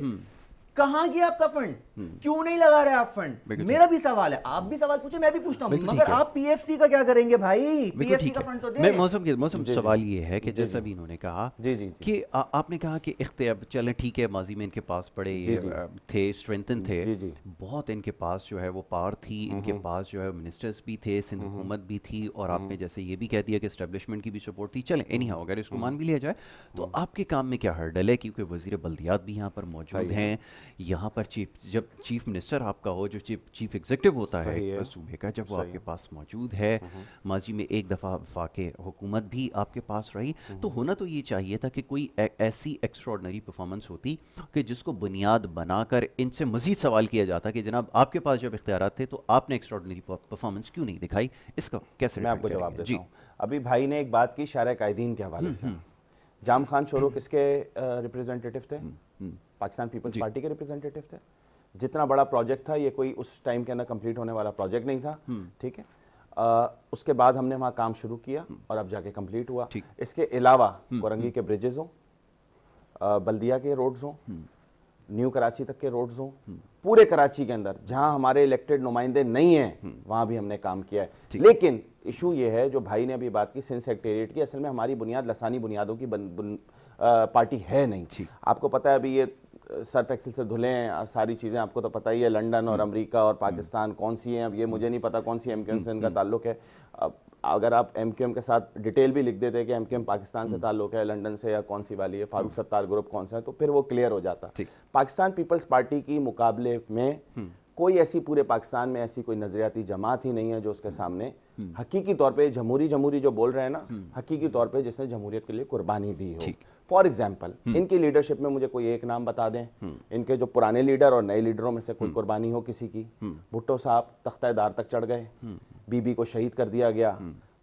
کہاں گیا آپ کا فنڈ؟ کیوں نہیں لگا رہے آپ فنڈ؟ میرا بھی سوال ہے, آپ بھی سوال پوچھیں, میں بھی پوچھتا ہوں. مگر آپ پی ایف سی کا کیا کریں گے بھائی؟ پی ایف سی کا فنڈ تو دیں. موسم سوال یہ ہے کہ جیسا بھی انہوں نے کہا کہ آپ نے کہا کہ اختیار چلیں ٹھیک ہے, ماضی میں ان کے پاس بڑے تھے, اسٹرینتھن تھے, بہت ان کے پاس جو ہے وہ پاور تھی, ان کے پاس جو ہے منسٹرز بھی تھے, سندھ حکومت بھی تھی, اور آپ نے جیسے یہ بھی کہہ دیا کہ اسٹیبلشمنٹ کی بھی سپورٹ تھی. چلیں اینی ہاؤ, اگر اس کو مان بھی لیا جائے تو آپ کے کام میں کیا ہرڈل ہے؟ کیونکہ وزیر بلدیات بھی یہاں پر موجود ہیں, یہاں پر جب چیف منسٹر آپ کا ہو, جو چیف ایگزیکٹو ہوتا ہے صوبے کا, جب وہ آپ کے پاس موجود ہے, ماضی میں ایک دفعہ وفاق حکومت بھی آپ کے پاس رہی, تو ہونا تو یہ چاہیے تھا کہ کوئی ایسی ایکسٹراڈنری پرفارمنس ہوتی کہ جس کو بنیاد بنا کر ان سے مزید سوال کیا جاتا کہ جناب آپ کے پاس جب اختیارات تھے تو آپ نے ایکسٹراڈنری پرفارمنس کیوں نہیں دکھائی. اس کا کیسے میں آپ کو جواب دیتا ہوں. ابھی بھائی نے ایک بات کی شارع قائدین کے حوالے سے. جام خان شورو کس کے ریپریزنٹیٹو تھے؟ پاکستان پیپلز پارٹی کے ریپریزنٹیٹو تھے. جتنا بڑا پروجیکٹ تھا, یہ کوئی اس ٹائم کے اندر کمپلیٹ ہونے والا پروجیکٹ نہیں تھا, ٹھیک ہے. اس کے بعد ہم نے وہاں کام شروع کیا اور اب جا کے کمپلیٹ ہوا. اس کے علاوہ کورنگی کے بریجز ہوں, بلدیہ کے روڈز ہوں, نیو کراچی تک کے روڈز ہوں, پورے کراچی کے اندر جہاں ہمارے الیکٹڈ نمائندے نہیں ہیں وہاں بھی ہم نے کام کیا ہے. لیکن ایشو یہ ہے جو بھائی نے ابھی بات کی سندھ سیکریٹریٹ کی, اصل میں ہماری بنیاد لسانی بنیادوں کی پارٹی ہے نہیں. آپ کو پتہ ہے ابھی یہ سرف ایکسل سے دھلے ہیں ساری چیزیں, آپ کو تو پتہ ہی ہے لنڈن اور امریکہ اور پاکستان کون سی ہیں. اب یہ مجھے نہیں پتا کون سی ایم کیو سے ان کا تعلق ہے. اگر آپ ایم کیو ایم کے ساتھ ڈیٹیل بھی لکھ دیتے کہ ایم کیو ایم پاکستان سے تعلق ہے، لنڈن سے یا کون سی والی ہے، فاروق ستار گروپ کون سا ہے، تو پھر وہ کلیئر ہو جاتا. پاکستان پیپلز پارٹی کی مقابلے میں کوئی ایسی پورے پاکستان میں ایسی کوئی نظریاتی جماعت ہی نہیں ہے جو اس کے سامنے حقیقی طور پہ جمہوری جو بول رہے ہیں نا، حقیقی طور پہ جس نے جمہوریت کے لیے قربانی دی ہو. فار ایگزامپل ان کی لیڈرشپ میں مجھے کوئی ایک نام بتا دیں، ان کے جو پرانے لیڈر اور نئے لیڈروں میں سے کوئی قربانی ہو کسی کی. بھٹو صاحب تختہ دار تک چڑھ گئے، بی بی کو شہید کر دیا گیا،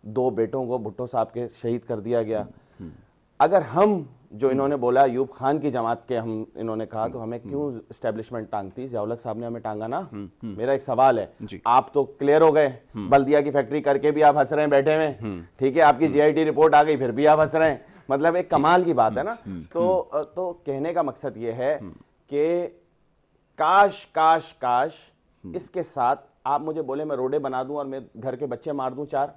2 بیٹوں کو بھٹو صاحب کے شہید کر دیا گیا. اگر ہم جو انہوں نے بولا ایوب خان کی جماعت کے انہوں نے کہا، تو ہمیں کیوں اسٹیبلشمنٹ ٹانگتی؟ ضیاء الحق صاحب نے ہمیں ٹانگا نا. میرا ایک سوال ہے، آپ تو کلیئر ہو گئے، بلدیہ کی فیکٹری کر کے بھی آپ ہنس رہے ہیں بیٹھے ہوئے، ٹھیک ہے، آپ کی جی آئی ٹی رپورٹ آ گئی پھر بھی آپ ہنس رہے ہیں. مطلب ایک کمال کی بات ہے نا. تو کہنے کا مقصد یہ ہے کہ کاش کاش کاش اس کے ساتھ آپ مجھے بولے میں روڈیں بنا دوں اور میں گھر کے بچے مار دوں 4،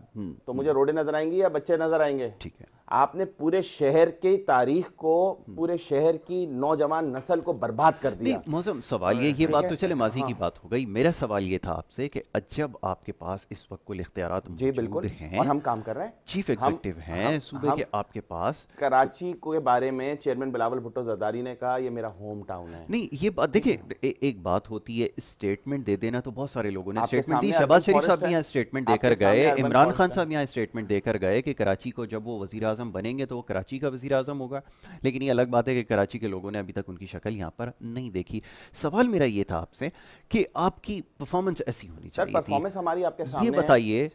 تو مجھے روڈیں نظر آئیں گی یا بچے نظر آئیں گے؟ ٹھیک ہے. آپ نے پورے شہر کی تاریخ کو، پورے شہر کی نوجوان نسل کو برباد کر دیا. نہیں معظم سوال یہ بات تو چلے ماضی کی بات ہو گئی. میرا سوال یہ تھا آپ سے کہ جب آپ کے پاس اس وقت کل اختیارات موجود ہیں اور ہم کام کر رہے ہیں، چیف ایگزیکٹو ہیں صوبے کے آپ کے پاس، کراچی کے بارے میں چیئرمین بلاول بھٹو زرداری نے کہا یہ میرا ہوم ٹاؤن ہے. نہیں یہ بات دیکھیں، ایک بات ہوتی ہے اسٹیٹمنٹ دے دینا، تو بہت سارے لوگوں نے اسٹیٹمنٹ دی. شہباز شریف صاحب یہاں اسٹیٹمنٹ دے کر گئے، عمران خان صاحب یہاں اسٹیٹمنٹ دے کر گئے کہ کراچی کو جب وہ وزیر اعظم بنیں گے تو وہ کراچی کا وزیر اعظم ہوگا. لیکن یہ الگ بات ہے کہ کراچی کے لوگوں نے ابھی تک ان کی شکل یہاں پر نہیں دیکھی. سوال میرا یہ تھا آپ سے کہ آپ کی پرفارمنس ایسی ہونی چاہیے تھی. پرفارمنس ہماری آپ کے سامنے یہ بتائیے،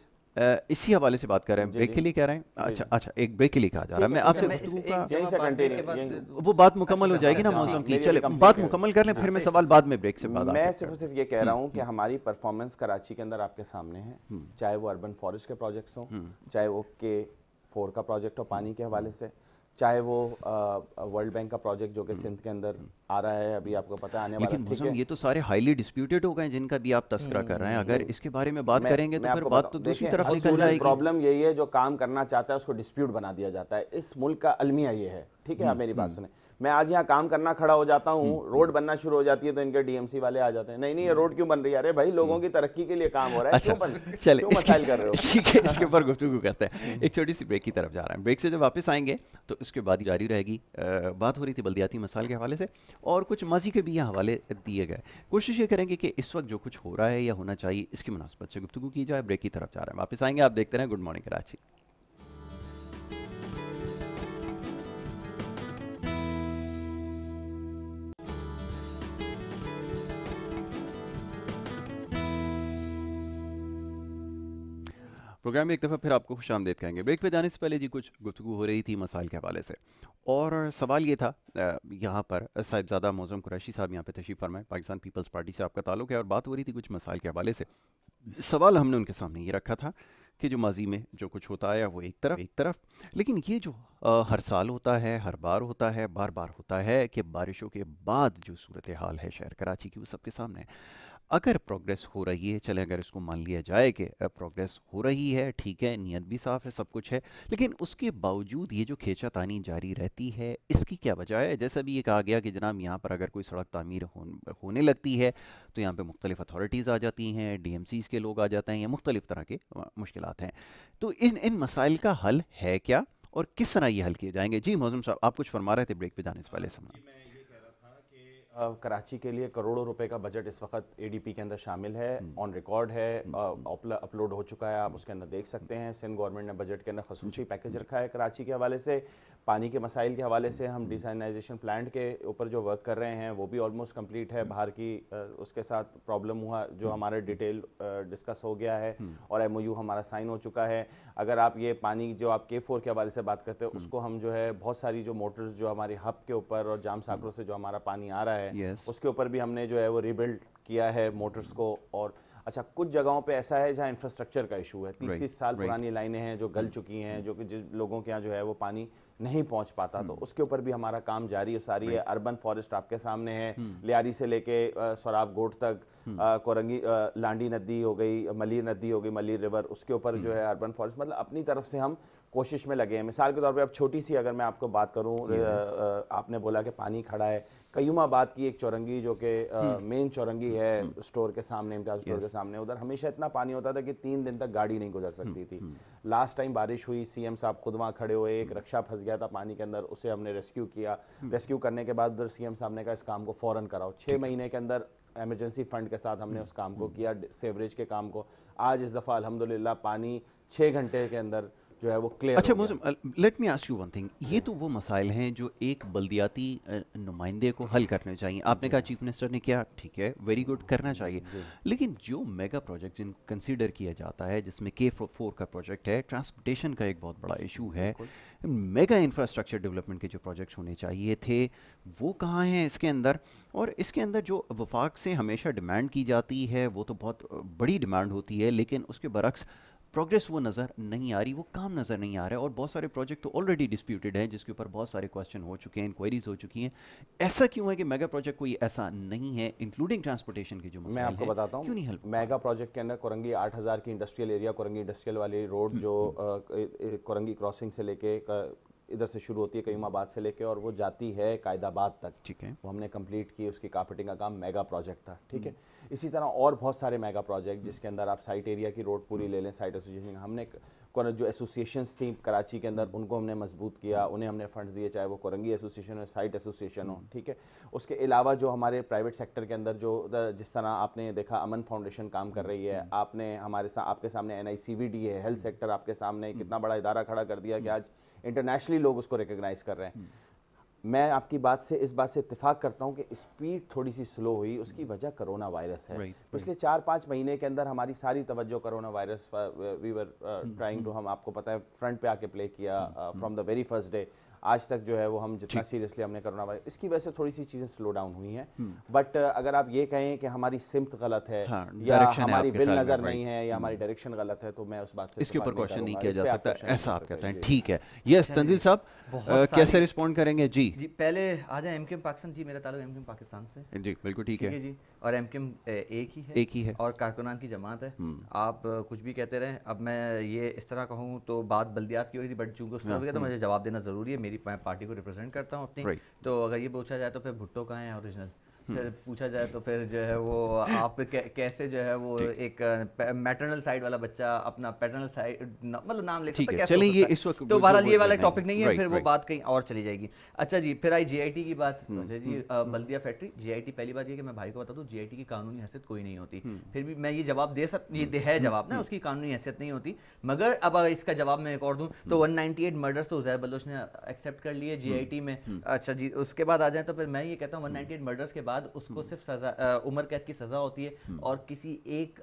اسی حوالے سے بات کر رہے ہیں، بریک کے لیے کہہ رہے ہیں. اچھا ایک بریک کے لیے کہا جا رہا ہے. میں آپ سے وہ بات مکمل ہو جائے گی نا موسم کی، چلے بات مکمل کر لیں پھر میں سوال بعد میں بریک سے بعد. میں صرف یہ کہہ رہا ہوں کہ ہماری پرفارمنس کراچی کے اندر آپ کے سامنے ہے، چاہے وہ اربن فارسٹ کے پروجیکٹس ہوں، چاہے وہ K4 کا پروجیکٹ ہو پانی کے حوالے سے، چاہے وہ ورلڈ بینک کا پروجیکٹ جو کہ سندھ کے اندر آ رہا ہے، ابھی آپ کو پتہ آنے والا ہے. لیکن موسم یہ تو سارے ہائیلی ڈسپیوٹڈ ہو گئے جن کا بھی آپ تذکرہ کر رہے ہیں. اگر اس کے بارے میں بات کریں گے تو پھر بات تو دوسری طرف نکل جائے گی. پرابلم یہی ہے جو کام کرنا چاہتا ہے اس کو ڈسپیوٹ بنا دیا جاتا ہے. اس ملک کا المیہ یہ ہے، ٹھیک ہے، آپ میری بات سنیں. میں آج یہاں کام کرنا کھڑا ہو جاتا ہوں، روڈ بننا شروع ہو جاتی ہے تو ان کے ڈی ایم سی والے آ جاتے ہیں، نہیں یہ روڈ کیوں بن رہی ہے؟ ارے بھائی لوگوں کی ترقی کے لیے کام ہو رہا ہے، چلے کیوں مسائل کر رہے ہو؟ ٹھیک ہے، اس کے اوپر گفتگو کرتے ہیں. ایک چھوٹی سی بریک کی طرف جا رہے ہیں. بریک سے جب واپس آئیں گے تو اس کے بعد جاری رہے گی. بات ہو رہی تھی بلدیاتی مسائل کے حوالے سے اور کچھ ماضی کے بھی یہ حوالے دیے گئے. کوشش یہ کریں گے کہ اس وقت جو کچھ ہو رہا ہے یا ہونا چاہیے اس کی مناسبت سے گفتگو کی جائے. بریک کی طرف جا رہے ہیں، واپس آئیں گے. آپ دیکھتے رہیں گڈ مارننگ کراچی. پروگرام میں ایک دفعہ پھر آپ کو خوش آمدید کہیں گے. بریک پہ جانے سے پہلے جی کچھ گفتگو ہو رہی تھی مسائل کے حوالے سے اور سوال یہ تھا یہاں پر صاحبزادہ معظم قریشی صاحب یہاں پہ تشریف فرمائے، پاکستان پیپلز پارٹی سے آپ کا تعلق ہے اور بات ہو رہی تھی کچھ مسائل کے حوالے سے. سوال ہم نے ان کے سامنے یہ رکھا تھا کہ جو ماضی میں جو کچھ ہوتا ہے وہ ایک طرف لیکن یہ جو ہر سال ہوتا ہے، ہر بار ہوتا ہے، بار بار ہوتا ہے کہ بارشوں کے بعد جو صورتحال ہے شہر کراچی کی وہ سب کے سامنے ہے. اگر پروگریس ہو رہی ہے، چلیں اگر اس کو مان لیا جائے کہ پروگریس ہو رہی ہے، ٹھیک ہے، نیت بھی صاف ہے، سب کچھ ہے، لیکن اس کے باوجود یہ جو کھینچا تانی جاری رہتی ہے اس کی کیا وجہ ہے؟ جیسا بھی یہ کہا گیا کہ جناب یہاں پر اگر کوئی سڑک تعمیر ہونے لگتی ہے تو یہاں پہ مختلف اتھارٹیز آ جاتی ہیں، ڈی ایم سیز کے لوگ آ جاتے ہیں یا مختلف طرح کے مشکلات ہیں. تو ان مسائل کا حل ہے کیا اور کس طرح یہ حل کیے جائیں گے؟ جی معظم صاحب آپ کچھ فرما رہے تھے بریک پہ جانے سے پہلے. کراچی کے لیے کروڑوں روپے کا بجٹ اس وقت اے ڈی پی کے اندر شامل ہے، آن ریکارڈ ہے، اپلوڈ ہو چکا ہے، آپ اس کے اندر دیکھ سکتے ہیں. سندھ گورنمنٹ نے بجٹ کے اندر خصوصی پیکج رکھا ہے کراچی کے حوالے سے. پانی کے مسائل کے حوالے سے ہم ڈیسائنائزیشن پلانٹ کے اوپر جو ورک کر رہے ہیں وہ بھی آلموسٹ کمپلیٹ ہے. باہر کی اس کے ساتھ پرابلم ہوا جو ہمارے ڈیٹیل ڈسکس ہو گیا ہے اور ایم او یو ہمارا سائن ہو چکا ہے. اگر آپ یہ پانی جو آپ K4 کے حوالے سے بات کرتے ہیں اس کو ہم جو ہے بہت ساری جو موٹرز جو ہماری ہب کے اوپر اور جام ساکروں سے جو ہمارا پانی آ رہا ہے اس کے اوپر بھی ہم نے جو ہے وہ ریبلڈ کیا ہے موٹرز کو. اور اچھا کچھ جگہوں پہ ایسا ہے جہاں انفراسٹرکچر کا ایشو ہے، 30 سال پرانی لائنیں ہیں جو گل چکی ہیں، جو کہ جن لوگوں کے یہاں جو ہے وہ پانی نہیں پہنچ پاتا، تو اس کے اوپر بھی ہمارا کام جاری ہے ساری ہے. اربن فارسٹ آپ کے سامنے ہے، لیاری سے لے کے سوراب گوٹ تک، کورنگی لانڈی ندی ہو گئی، ملیر ندی ہو گئی، ملیر ریور، اس کے اوپر جو ہے اربن فارسٹ مطلب اپنی طرف سے ہم کوشش میں لگے ہیں. مثال کے طور پہ اب چھوٹی سی اگر میں آپ کو بات کروں، آپ نے بولا کہ پانی کھڑا ہے، قیوم آباد کی ایک چورنگی جو کہ مین چورنگی ہے اسٹور کے سامنے، امتیاز اسٹور کے سامنے، ادھر ہمیشہ اتنا پانی ہوتا تھا کہ 3 دن تک گاڑی نہیں گزر سکتی تھی. لاسٹ ٹائم بارش ہوئی، سی ایم صاحب خود وہاں کھڑے ہوئے، ایک رکشا پھنس گیا تھا پانی کے اندر، اسے ہم نے ریسکیو کیا. ریسکیو کرنے کے بعد ادھر سی ایم صاحب نے کہا اس کام کو فوراً کراؤ. 6 مہینے کے اندر ایمرجنسی فنڈ کے ساتھ ہم نے اس کام کو کیا، سیوریج کے کام کو. آج اس دفعہ الحمدللہ پانی 6 گھنٹے کے اندر جو ہے وہ کلیئر. اچھا Moazzam, let me ask you one thing. یہ تو وہ مسائل ہیں جو ایک بلدیاتی نمائندے کو حل کرنے چاہیے. آپ نے کہا چیف منسٹر نے کیا، ٹھیک ہے، ویری گڈ، کرنا چاہیے. لیکن جو میگا پروجیکٹ جن کنسیڈر کیا جاتا ہے، جس میں K4 کا پروجیکٹ ہے، ٹرانسپورٹیشن کا ایک بہت بڑا ایشو ہے، میگا انفراسٹرکچر ڈیولپمنٹ کے جو پروجیکٹس ہونے چاہیے تھے وہ کہاں ہیں اس کے اندر؟ اور اس کے اندر جو وفاق سے ہمیشہ ڈیمانڈ کی جاتی ہے وہ تو بہت بڑی ڈیمانڈ ہوتی ہے، لیکن اس کے برعکس پروگریس وہ نظر نہیں آ رہی، وہ کام نظر نہیں آ رہا ہے. اور بہت سارے پروجیکٹ تو آلریڈی ڈسپیوٹڈ ہیں جس کے اوپر بہت سارے کوسچن ہو چکے ہیں، انکوائریز ہو چکی ہیں. ایسا کیوں ہے کہ میگا پروجیکٹ کوئی ایسا نہیں ہے، انکلوڈنگ ٹرانسپورٹیشن کی جو مسائل میں آپ کو بتاتا کیوں نہیں حل؟ ہوں. میگا پروجیکٹ کے اندر کورنگی 8000 کی انڈسٹریل ایریا، کورنگی انڈسٹریل والی روڈ جو کورنگی کراسنگ سے لے کے ادھر سے شروع ہوتی ہے قیوم آباد سے لے کے اور وہ جاتی ہے قائد آباد تک، ٹھیک ہے، وہ ہم نے کمپلیٹ کی. اس کی کارپیٹنگ کا کام میگا پروجیکٹ تھا، ٹھیک ہے. اسی طرح اور بہت سارے میگا پروجیکٹ جس کے اندر آپ سائٹ ایریا کی روڈ پوری لے لیں، سائٹ ایسوسیشن ہم نے جو ایسوسیشنز تھیں کراچی کے اندر ان کو ہم نے مضبوط کیا، انہیں ہم نے فنڈز دیے، چاہے وہ کورنگی ایسوسیشن ہو، سائٹ ایسوسیشن ہو، ٹھیک ہے. اس کے علاوہ جو ہمارے پرائیویٹ سیکٹر کے اندر جو جس طرح آپ نے دیکھا امن فاؤنڈیشن کام کر رہی ہے، آپ نے ہمارے ساتھ آپ کے سامنے NICVD ہے، ہیلتھ سیکٹر آپ کے سامنے کتنا بڑا ادارہ کھڑا کر دیا کہ آج انٹرنیشنلی لوگ اس کو ریکگنائز کر رہے ہیں. میں آپ کی بات سے اس بات سے اتفاق کرتا ہوں کہ اسپیڈ تھوڑی سی سلو ہوئی، اس کی وجہ کرونا وائرس ہے. پچھلے 4-5 مہینے کے اندر ہماری ساری توجہ corona virus, we were trying to, ہم آپ کو پتہ ہے فرنٹ پہ آ کے پلے کیا from the very first day. آج تک جو ہے وہ ہم جتنا سیریسلی ہم نے کرونا وائرس، اس کی وجہ سے تھوڑی سی چیزیں سلو ڈاؤن ہوئی ہیں. بٹ اگر آپ یہ کہیں کہ ہماری سمت غلط ہے یا ہماری بل نظر نہیں ہے یا ہماری ڈائریکشن غلط ہے تو میں اس بات سے اس کے اوپر کوشچن نہیں کیا جا سکتا، ایسا آپ کہتے ہیں. ٹھیک ہے، یس تنزیل صاحب کیسے رسپونڈ کریں گے؟ جی پہلے آ جائیں MKM پاکستان. جی میرا تعلق MKM پاکستان سے. جی بالکل ٹھیک ہے جی. اور MKM ایک ہی ہے اور کارکنان کی جماعت ہے. آپ کچھ بھی کہتے رہیں. اب میں یہ اس طرح کہوں تو بات بلدیات کی ہو رہی تھی، بٹ چونکہ اس طرح تو مجھے جواب دینا ضروری ہے. میری پارٹی کو ریپرزینٹ کرتا ہوں اپنی. تو اگر یہ پوچھا جائے تو پھر بھٹو کہاں ہیں اوریجنل؟ پھر پوچھا جائے تو پھر جو ہے وہ آپ کیسے جو ہے وہ ایک میٹرنل سائڈ والا بچہ اپنا پیٹرنل سائڈ مطلب نام لے سکتا ہے کیسے؟ تو بہرحال یہ والا ٹاپک نہیں ہے، پھر وہ بات کہیں اور چلی جائے گی. اچھا جی، پھر آئی GIT کی بات. اچھا جی، بلدیہ فیکٹری GIT، پہلی بات یہ کہ میں بھائی کو بتا دوں GIT کی قانونی حیثیت کوئی نہیں ہوتی. پھر بھی میں یہ جواب دے سکتا، یہ ہے جواب نا، اس کی قانونی حیثیت نہیں ہوتی. مگر اب اگر اس کا جواب میں ایک اور دوں تو 198 مرڈرز تو عزیر بلوچ نے ایکسیپٹ کر لیے GIT میں. اچھا جی، اس کے بعد آ جائیں تو پھر میں یہ کہتا ہوں 198 مرڈرز کے بعد اس کو صرف عمر قید کی سزا ہوتی ہے اور کسی ایک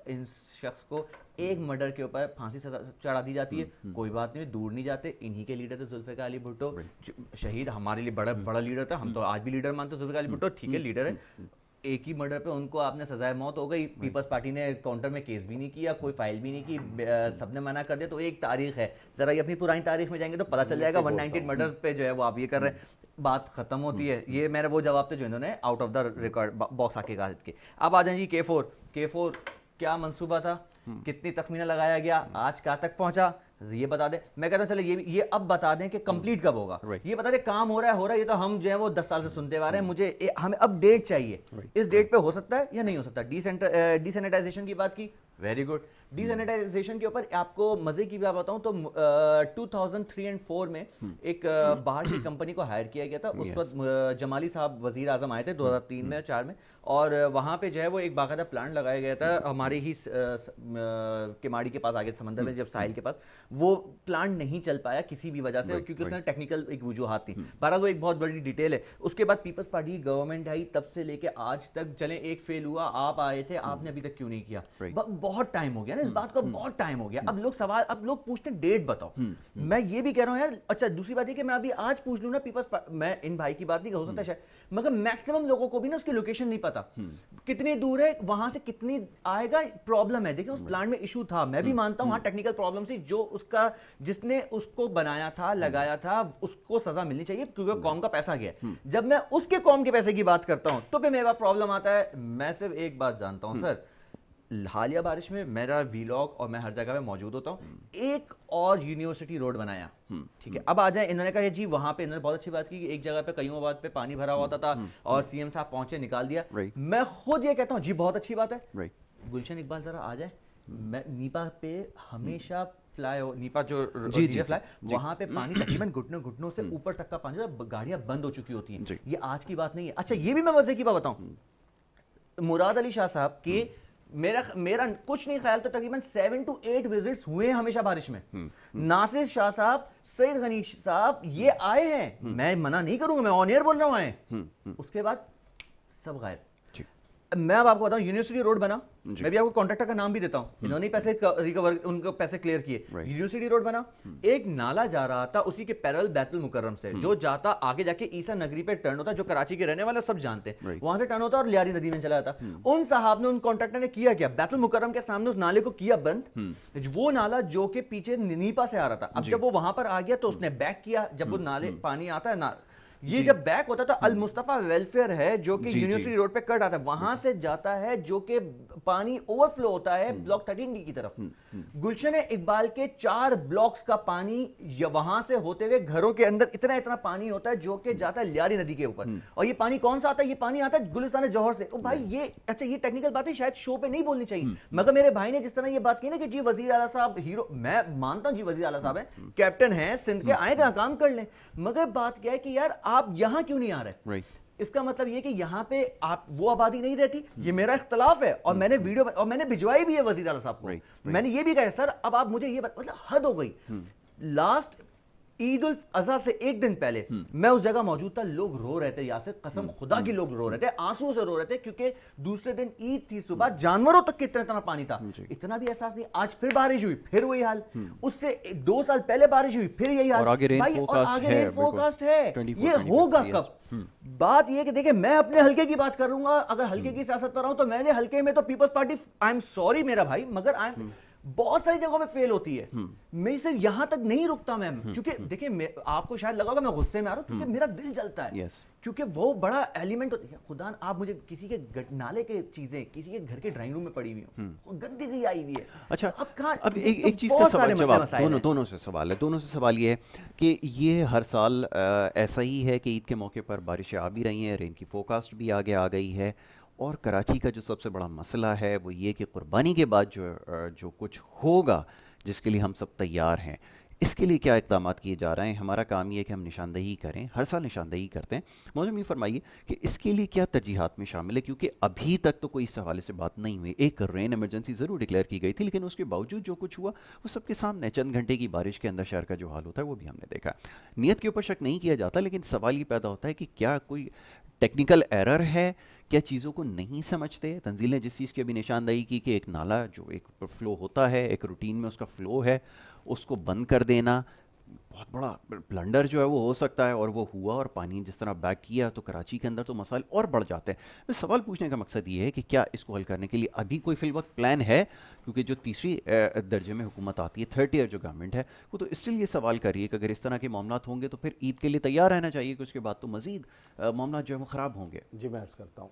شخص کو ایک مرڈر کے اوپر پھانسی سزا چڑھا دی جاتی ہے. کوئی بات نہیں، دور نہیں جاتے. انہی کے لیڈر تھے ذوالفقار علی بھٹو، شہید، ہمارے لیے بڑا لیڈر تھا. ہم تو آج بھی لیڈر مانتے ذوالفقار علی بھٹو، ٹھیک ہے لیڈر ہے. ایک ہی مرڈر پہ ان کو آپ نے سزائے موت ہو گئی. پیپلز پارٹی نے کاؤنٹر میں کیس بھی نہیں کیا، کوئی فائل بھی نہیں کی، سب نے منع کر دیا. تو ایک تاریخ ہے، ذرا یہ اپنی پرانی تاریخ میں جائیں گے تو پتہ چل جائے گا 198 مرڈر پہ جو ہے وہ آپ یہ کر رہے ہیں. بات ختم ہوتی ہے. یہ میرا وہ جواب تھا جو انہوں نے out of the record box آ کے کہا کے. اب آ جائیں جی K4 کیا منصوبہ تھا، کتنی تخمینہ لگایا گیا، آج کہاں تک پہنچا، یہ بتا دیں. میں کہتا ہوں چلے یہ اب بتا دیں کہ کمپلیٹ کب ہوگا. یہ بتا دیں کام ہو رہا ہے. یہ تو ہم جو ہے وہ 10 سال سے سنتے آ رہے ہیں. مجھے ہمیں اب ڈیٹ چاہیے. اس ڈیٹ پہ ہو سکتا ہے یا نہیں ہو سکتا. ڈی سینیٹائزیشن کی بات کی، ویری گڈ. ڈی سینیٹائزیشن کے اوپر آپ کو مزے کی بات بتاؤں تو 2003 اور 2004 میں ایک باہر کی کمپنی کو ہائر کیا گیا تھا. اس وقت جمالی صاحب وزیر اعظم آئے تھے 2003 میں 2004 میں، اور وہاں پہ جو ہے وہ ایک باقاعدہ پلانٹ لگایا گیا تھا ہمارے ہی کماڑی کے پاس، آگے سمندر میں جب ساحل کے پاس. وہ پلانٹ نہیں چل پایا کسی بھی وجہ سے کیونکہ اس میں ٹیکنیکل ایک وجوہات تھیں. بہرحال وہ ایک بہت بڑی ڈیٹیل ہے. اس کے بعد پیپلز پارٹی کی گورنمنٹ آئی، تب سے لے کے آج تک چلیں ایک فیل ہوا، آپ آئے تھے، آپ نے ابھی تک کیوں نہیں کیا. بہت ٹائم ہو گیا نا اس بات کو، بہت ٹائم ہو گیا. اب لوگ پوچھتے ہیں ڈیٹ بتاؤ. میں یہ بھی کہہ رہا ہوں یار. اچھا دوسری بات یہ کہ میں ابھی آج پوچھ لوں نا پیپلز، میں ان بھائی کی بات نہیں ہو سکتا شاید، مگر میکسیمم لوگوں کو بھی نا اس کی لوکیشن نہیں پتا، کتنی دور ہے وہاں سے، کتنی آئے گا. پرابلم ہے دیکھیں اس پلانٹ میں ایشو تھا، میں بھی مانتا ہوں ہاں ٹیکنیکل پرابلم تھی. جو اس کا جس نے اس کو بنایا تھا، لگایا تھا، اس کو سزا ملنی چاہیے کیونکہ قوم کا پیسہ گیا. جب میں اس کے قوم کے پیسے کی بات کرتا ہوں تو پھر میرا پرابلم آتا ہے. میں صرف ایک بات جانتا ہوں سر، حالیہ بارش میں میرا ویلاگ اور میں ہر جگہ پہ موجود ہوتا ہوں, ایک اور یونیورسٹی روڈ بنایا, ٹھیک ہے, اب آ جائیں, انہوں نے کہا جی وہاں پہ, انہوں نے بہت اچھی بات کی کہ ایک جگہ پہ کئیوں آباد پہ پانی بھرا ہوتا تھا اور سی ایم صاحب پہنچے نکال دیا. میں خود یہ کہتا ہوں جی بہت اچھی بات ہے. گلشن اقبال ذرا آ جائے, میں نیپا پہ ہمیشہ نیپا جو وہاں پہ پانی تقریباً گھٹنوں سے اوپر تک کا پانی, گاڑیاں بند ہو چکی ہوتی ہیں, یہ آج کی بات نہیں ہے. اچھا یہ بھی میں مزے کی بات بتاؤں, مراد علی شاہ صاحب کے میرا کچھ نہیں خیال تو تقریباً 7 to 8 وزٹس ہوئے ہیں ہمیشہ بارش میں. ناصر شاہ صاحب, سعید غنی صاحب, یہ آئے ہیں, میں منع نہیں کروں گا, میں آن ایئر بول رہا ہوں آئے, اس کے بعد سب غائب. میں اب آپ کو بتاؤں, یونیورسٹی روڈ بنا, میں بھی آپ کو کانٹریکٹر کا نام بھی دیتا ہوں, انہوں نے پیسے ریکور, ان کو پیسے کلیئر کیے. یونیورسٹی روڈ بنا, ایک نالا جا رہا تھا اسی کے پیرل بیت المکرم سے, جو جاتا آگے جا کے عیسیٰ نگری پہ ٹرن ہوتا, جو کراچی کے رہنے والے سب جانتے ہیں, وہاں سے ٹرن ہوتا اور لیاری ندی میں چلا جاتا. ان صاحب نے, ان کانٹریکٹر نے کیا کیا, بیت المکرم کے سامنے اس نالے کو کیا بند, وہ نالا جو کہ پیچھے نیپا سے آ رہا تھا. اب جب وہ وہاں پر آ گیا تو اس نے بیک کیا, جب وہ نالے پانی آتا ہے یہ جب بیک ہوتا ہے تو المصطفیٰ ویلفیئر ہے جو کہ یونیورسٹی روڈ پہ کٹ آتا ہے, وہاں سے جاتا ہے جو کہ پانی اوور فلو ہوتا ہے بلاک 13D کی طرف. گلشن اقبال کے 4 بلاکس کا پانی وہاں سے ہوتے ہوئے گھروں کے اندر اتنا پانی ہوتا ہے جو کہ جاتا ہے لیاری ندی کے اوپر. اور یہ پانی کون سا آتا ہے, یہ پانی آتا ہے گلستان جوہر سے. بھائی یہ اچھا یہ ٹیکنیکل باتیں شاید شو پہ نہیں بولنی چاہیے, مگر میرے بھائی نے جس طرح یہ بات کی نا کہ جی وزیر اعلیٰ صاحب ہیرو, میں مانتا ہوں جی وزیر اعلیٰ صاحب ہیں, کیپٹن ہیں سندھ کے, آئیں گا کام کر لیں, مگر بات کیا ہے کہ یار آپ یہاں کیوں نہیں آ رہے. اس کا مطلب یہ کہ یہاں پہ آپ وہ آبادی نہیں رہتی, یہ میرا اختلاف ہے, اور میں نے ویڈیو اور میں نے بھجوائی بھی ہے وزیر اعلیٰ صاحب کو. میں نے یہ بھی کہا سر اب آپ مجھے یہ مطلب حد ہو گئی. لاسٹ عید الاضحیٰ سے ایک دن پہلے میں اس جگہ موجود تھا, لوگ رو رہے تھے, یاسر قسم خدا کی لوگ رو رہے تھے, آنسو سے رو رہے تھے, کیونکہ دوسرے دن عید تھی, صبح جانوروں تک اتنا پانی تھا, اتنا بھی احساس نہیں. آج پھر بارش ہوئی, پھر وہی حال, اس سے 2 سال پہلے بارش ہوئی, پھر یہی حال. اور آگے رین فورکاسٹ ہے, یہ ہوگا کب. بات یہ کہ دیکھیں میں اپنے حلقے کی بات کروں گا, اگر حلقے کی سیاست پر رہا ہوں تو میرے حلقے میں تو Peoples Party, I am sorry میرا بھائی, مگر بہت ساری جگہوں پہ فیل ہوتی ہے. میں صرف یہاں تک نہیں رکتا میم, کیونکہ دیکھیں آپ کو شاید لگا ہوگا میں غصے میں آ رہا ہوں, کیونکہ میرا دل جلتا ہے, کیونکہ وہ بڑا ایلیمنٹ ہوتا ہے. خدا آپ مجھے کسی کے نالے کے چیزیں کسی کے گھر کے ڈرائنگ روم میں پڑی ہوئی ہوں, گندگی آئی ہوئی ہے. اچھا اب ایک چیز کا سوال جواب دونوں سے سوال ہے. دونوں سے سوال یہ ہے کہ یہ ہر سال ایسا ہی ہے کہ عید کے موقع پر بارشیں آ بھی رہی ہیں, رین کی فورکاسٹ بھی آگے آ گئی ہے, اور کراچی کا جو سب سے بڑا مسئلہ ہے وہ یہ کہ قربانی کے بعد جو کچھ ہوگا جس کے لیے ہم سب تیار ہیں, اس کے لیے کیا اقدامات کیے جا رہے ہیں. ہمارا کام یہ ہے کہ ہم نشاندہی کریں, ہر سال نشاندہی کرتے ہیں. موضوع یہ فرمائیے کہ اس کے لیے کیا ترجیحات میں شامل ہے, کیونکہ ابھی تک تو کوئی اس حوالے سے بات نہیں ہوئی. ایک رین ایمرجنسی ضرور ڈکلیئر کی گئی تھی, لیکن اس کے باوجود جو کچھ ہوا وہ سب کے سامنے, چند گھنٹے کی بارش کے اندر شہر کا جو حال ہوتا ہے وہ بھی ہم نے دیکھا. نیت کے اوپر شک نہیں کیا جاتا, لیکن سوال یہ پیدا ہوتا ہے کہ کیا کوئی ٹیکنیکل ایرر ہے, کیا چیزوں کو نہیں سمجھتے. تنزیل نے جس چیز کی ابھی نشاندہی کی کہ ایک نالا جو ایک فلو ہوتا ہے, ایک روٹین میں اس کا فلو ہے, اس کو بند کر دینا بہت بڑا بلنڈر جو ہے وہ ہو سکتا ہے, اور وہ ہوا, اور پانی جس طرح بیک کیا تو کراچی کے اندر تو مسائل اور بڑھ جاتے ہیں. میں سوال پوچھنے کا مقصد یہ ہے کہ کیا اس کو حل کرنے کے لیے ابھی کوئی فی الوقت پلان ہے, کیونکہ جو تیسری درجے میں حکومت آتی ہے, 3rd ایئر جو گورنمنٹ ہے, وہ تو اس لیے یہ سوال کر رہی ہے کہ اگر اس طرح کے معاملات ہوں گے تو پھر عید کے لیے تیار رہنا چاہیے, کہ اس کے بعد تو مزید معاملات جو ہے وہ خراب ہوں گے. جی میں عرض کرتا ہوں,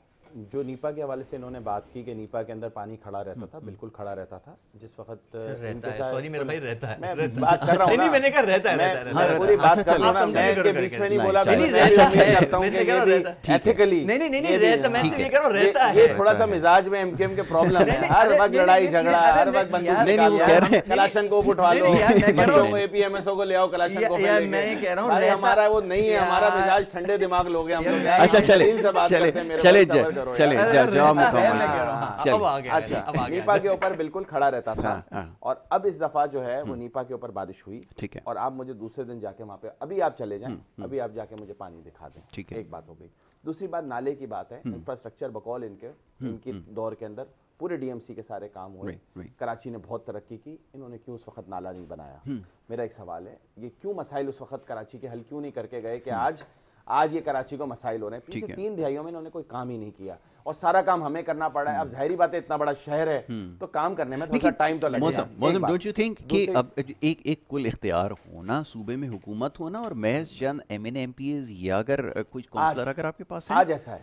جو نیپا کے حوالے سے انہوں نے بات کی کہ نیپا کے اندر پانی کھڑا رہتا تھا, بالکل کھڑا رہتا تھا. جس وقت سوری میرا بھائی رہتا ہے, میں بات کر رہا ہوں, میں نے کہا رہتا ہے, پوری بات کر رہا ہوں, میں اس کے بیچ میں نہیں بولا, میں کرتا ہوں کہ ایتھیکلی نہیں رہتا, میں یہ کہہ رہا ہوں رہتا ہے. یہ تھوڑا سا مزاج میں ایم کے ایم کے پرابلم ہے, ہر وقت لڑائی جھگڑا, ہر وقت بندوق نکال لو, کلاشن کو اٹھوا لو, بچوں کو اے پی ایم ایس او کو لے آؤ, کلاشن کو میں یہ کہہ رہا ہوں ہمارا وہ نہیں ہے, ہمارا مزاج ٹھنڈے دماغ لوگ ہیں ہم لوگ. اچھا نیپا کے اوپر بالکل کھڑا رہتا تھا, اور اب اس دفعہ جو ہے وہ نیپا کے اوپر بارش ہوئی, اور آپ مجھے دوسرے دن جا کے وہاں پہ, ابھی آپ چلے جائیں, ابھی آپ جا کے مجھے پانی دکھا دیں. ایک بات ہو گئی. دوسری بات نالے کی بات ہے. انفراسٹرکچر بقول ان کی دور کے اندر پورے ڈی ایم سی کے سارے کام ہوئے, کراچی نے بہت ترقی کی, انہوں نے کیوں اس وقت نالا نہیں بنایا. میرا ایک سوال ہے, یہ کیوں مسائل اس وقت کراچی کے حل کیوں نہیں کر کے گئے کہ آج یہ کراچی کو مسائل ہو رہے ہیں. پیچھے 3 دہائیوں میں انہوں نے کوئی کام ہی نہیں کیا, اور سارا کام ہمیں کرنا پڑا ہے. اب ظاہری بات ہے, اتنا بڑا شہر ہے تو کام کرنے میں تھوڑا ٹائم تو لگے گا. موسم ڈونٹ یو تھنک کہ اب ایک کل اختیار ہونا, صوبے میں حکومت ہونا, اور محض چند M N M P As یا اگر کچھ کونسلر اگر آپ کے پاس ہیں, آج ایسا ہے.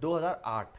2008,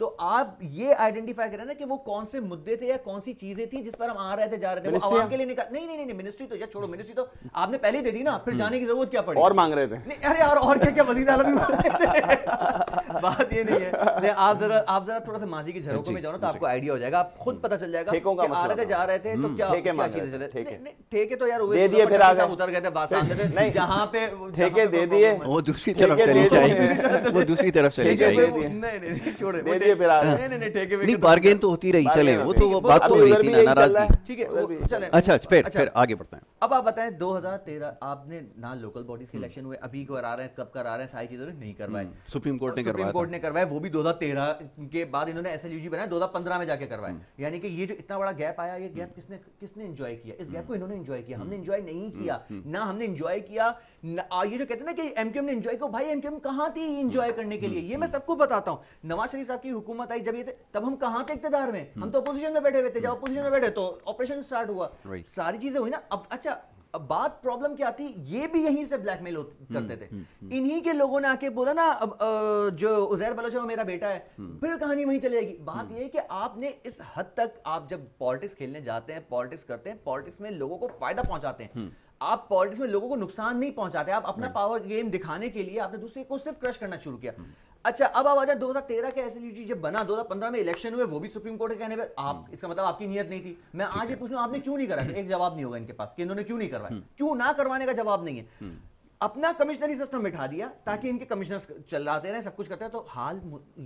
تو آپ یہ آئیڈینٹیفائی کریں نا کہ وہ کون سے مدے تھے یا کون سی چیزیں تھیں جس پر ہم آ رہے تھے جا رہے تھے. وہ عوام کے لیے نہیں منسٹری تو چھوڑو, منسٹری تو آپ نے پہلے ہی دے دی نا, پھر جانے کی ضرورت کیا پڑی, اور مانگ رہے تھے. ارے یار اور کیا وزیر اعظم بھی مانگ رہے تھے. بات یہ نہیں ہے, آپ ذرا تھوڑا سا ماضی کی جھروکوں میں جاؤ نا تو آپ کو آئیڈیا ہو جائے گا, آپ خود پتہ چل جائے گا کہ آ رہے تھے جا رہے تھے تو کیا چیزیں چل رہے تھے. ٹھیکے تو یار دے دیے, پھر آگے اتر گئے تھے بات سامنے سے, جہاں پہ ٹھیکے دے دیے, وہ دوسری طرف چلی جائے گی, وہ دوسری طرف چلی جائے گی. نہیں چھوڑے, دے دیے پھر آگے. نہیں بارگین تو ہوتی رہی, چلے وہ تو وہ بات تو ہو رہی تھی نا ناراضگی. ٹھیک ہے چلیں. اچھا پھر آگے بڑھتے ہیں. اب آپ بتائیں 2013 آپ نے نہ لوکل باڈیز کے الیکشن ہوئے, ابھی کرا رہے ہیں, کب کرا رہے ہیں, ساری چیزیں نہیں کروائے. سپریم کورٹ نے کروائے, وہ بھی 2013 کے بعد انہوں نے ایس ایل یو جی بنایا, 2015 میں جا کے کروائے. یعنی کہ یہ جو اتنا بڑا گیپ آیا, یہ گیپ کس نے انجوائے کیا؟ اس گیپ کو انہوں نے انجوائے کیا, ہم نے انجوائے نہیں کیا. نہ ہم نے انجوائے کیا, یہ جو کہتے ہیں نا کہ ایم کیو ایم نے انجوائے کیا, بھائی ایم کیو ایم کہاں تھی انجوائے کرنے کے لیے؟ یہ میں سب کو بتاتا ہوں. نواز شریف صاحب کی حکومت آئی جب یہ تب ہم کہاں تھے اقتدار میں؟ ہم تو اپوزیشن میں بیٹھے ہوئے تھے. جب اپوزیشن میں بیٹھے تو آپریشن سٹارٹ ہوا, ساری چیزیں ہوئی نا. اب اچھا اب بات پرابلم کیا آتی, یہ بھی یہیں سے بلیک میل کرتے تھے. انہی کے لوگوں نے آ کے بولا نا, اب جو عزیر بلوچ ہے وہ میرا بیٹا ہے, پھر کہانی وہیں چلے گی. بات یہ ہے کہ آپ نے اس حد تک, آپ جب پالیٹکس کھیلنے جاتے ہیں, پالیٹکس کرتے ہیں, پالیٹکس میں لوگوں کو فائدہ پہنچاتے ہیں. آپ پالیٹکس میں لوگوں کو نقصان نہیں پہنچاتے. آپ اپنا پاور گیم دکھانے کے لیے آپ نے دوسرے کو صرف کرش کرنا شروع کیا. اچھا اب آپ آ جائیں 2013 کے ایس ایل یو جی جب بنا, 2015 میں الیکشن ہوئے, وہ بھی سپریم کورٹ کے کہنے پہ, آپ اس کا مطلب آپ کی نیت نہیں تھی. میں آج یہ پوچھ لوں آپ نے کیوں نہیں کرا, ایک جواب نہیں ہوگا ان کے پاس کہ انہوں نے کیوں نہیں کروایا. کیوں نہ کروانے کا جواب نہیں ہے. اپنا کمشنری سسٹم بٹھا دیا تاکہ ان کے کمشنرز چلاتے رہیں, سب کچھ کرتے ہیں. تو حال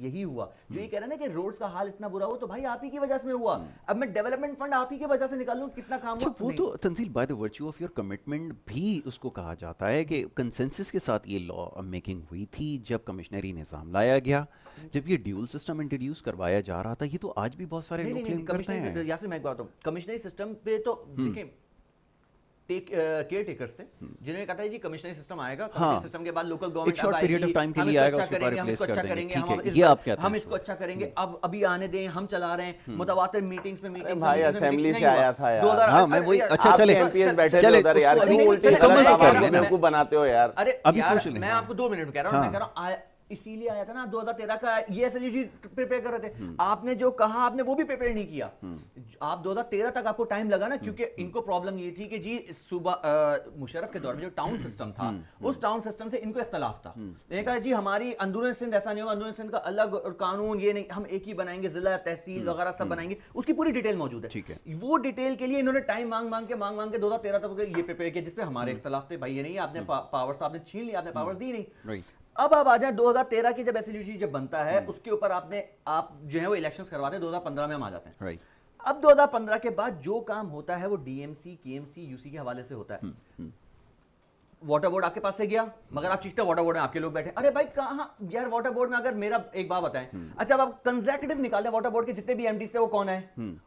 یہی ہوا. جو یہ کہہ رہے ہیں نا کہ روڈز کا حال اتنا برا ہوا, تو بھائی آپ ہی کی وجہ سے ہوا. اب میں ڈیولپمنٹ فنڈ آپ ہی کی وجہ سے نکال لوں, کتنا کام ہوا. وہ تو Tanzeel by the virtue of your commitment بھی اس کو کہا جاتا ہے کہ کنسنسس کے ساتھ یہ لا میکنگ ہوئی تھی جب کمشنری نظام لایا گیا, جب یہ ڈیول سسٹم انٹروڈیوس کروایا جا رہا تھا. یہ تو آج بھی بہت سارے لوگ کلیم کرتے ہیں. یاسر میں ایک بات ہوں, کمشنری سسٹم پہ تو دیکھیں کیئر ٹیکرز تھے جنہوں نے کہا تھا جی کمشنری سسٹم آئے گا, کمشنری سسٹم کے بعد لوکل گورنمنٹ اب آئے گی, ہم اس کو اچھا کریں گے, ہم اس کو اچھا کریں گے. اب ابھی آنے دیں, ہم چلا رہے ہیں متواتر میٹنگز میں. بھائی اسمبلی سے آیا تھا یار, ہاں میں وہی. اچھا چلے ایم پی ایس بیٹھے تھے ادھر یار, کیوں الٹی بیوقوف بناتے ہو یار. ارے میں آپ کو 2 منٹ کہہ رہا ہوں, میں کہہ رہا ہوں اسی لیے آیا تھا نا 2013 کا, یہ S L U G prepare کر رہے تھے. آپ نے جو کہا آپ نے وہ بھی پریپیئر نہیں کیا. آپ 2013 تک آپ کو ٹائم لگا نا, کیونکہ ان کو پرابلم یہ تھی کہ جی صوبہ مشرف کے دور میں جو ٹاؤن سسٹم تھا, اس ٹاؤن سسٹم سے ان کو اختلاف تھا. یہ کہا جی ہماری اندرون سندھ ایسا نہیں ہوگا, اندرون سندھ کا الگ قانون, یہ نہیں, ہم ایک ہی بنائیں گے, ضلع تحصیل وغیرہ سب بنائیں گے. اس کی پوری ڈیٹیل موجود ہے. وہ ڈیٹیل کے لیے انہوں نے ٹائم مانگ کے 2013 تک یہ پریپیئر کیا, جس پہ ہمارے اختلاف تھے. بھائی یہ نہیں, آپ نے پاورز تو آپ نے چھین لیا, آپ نے پاورز دی نہیں. اب آپ آ جائیں 2013 کی جب ایس ایل یو جی جب بنتا ہے, اس کے اوپر آپ جو ہے وہ الیکشنز کرواتے ہیں. 2015 میں ہم آ جاتے ہیں. اب 2015 کے بعد جو کام ہوتا ہے وہ D M C, K M C, you سی کے حوالے سے ہوتا ہے. واٹر بورڈ آپ کے پاس سے گیا, مگر آپ چیختے واٹر بورڈ میں آپ کے لوگ بیٹھے. ارے بھائی کہاں یار واٹر بورڈ میں, اگر میرا ایک بات بتائیں, اچھا اب آپ کنزیکٹیو نکالیں واٹر بورڈ کے جتنے بھی ایم ڈیز تھے وہ کون ہیں,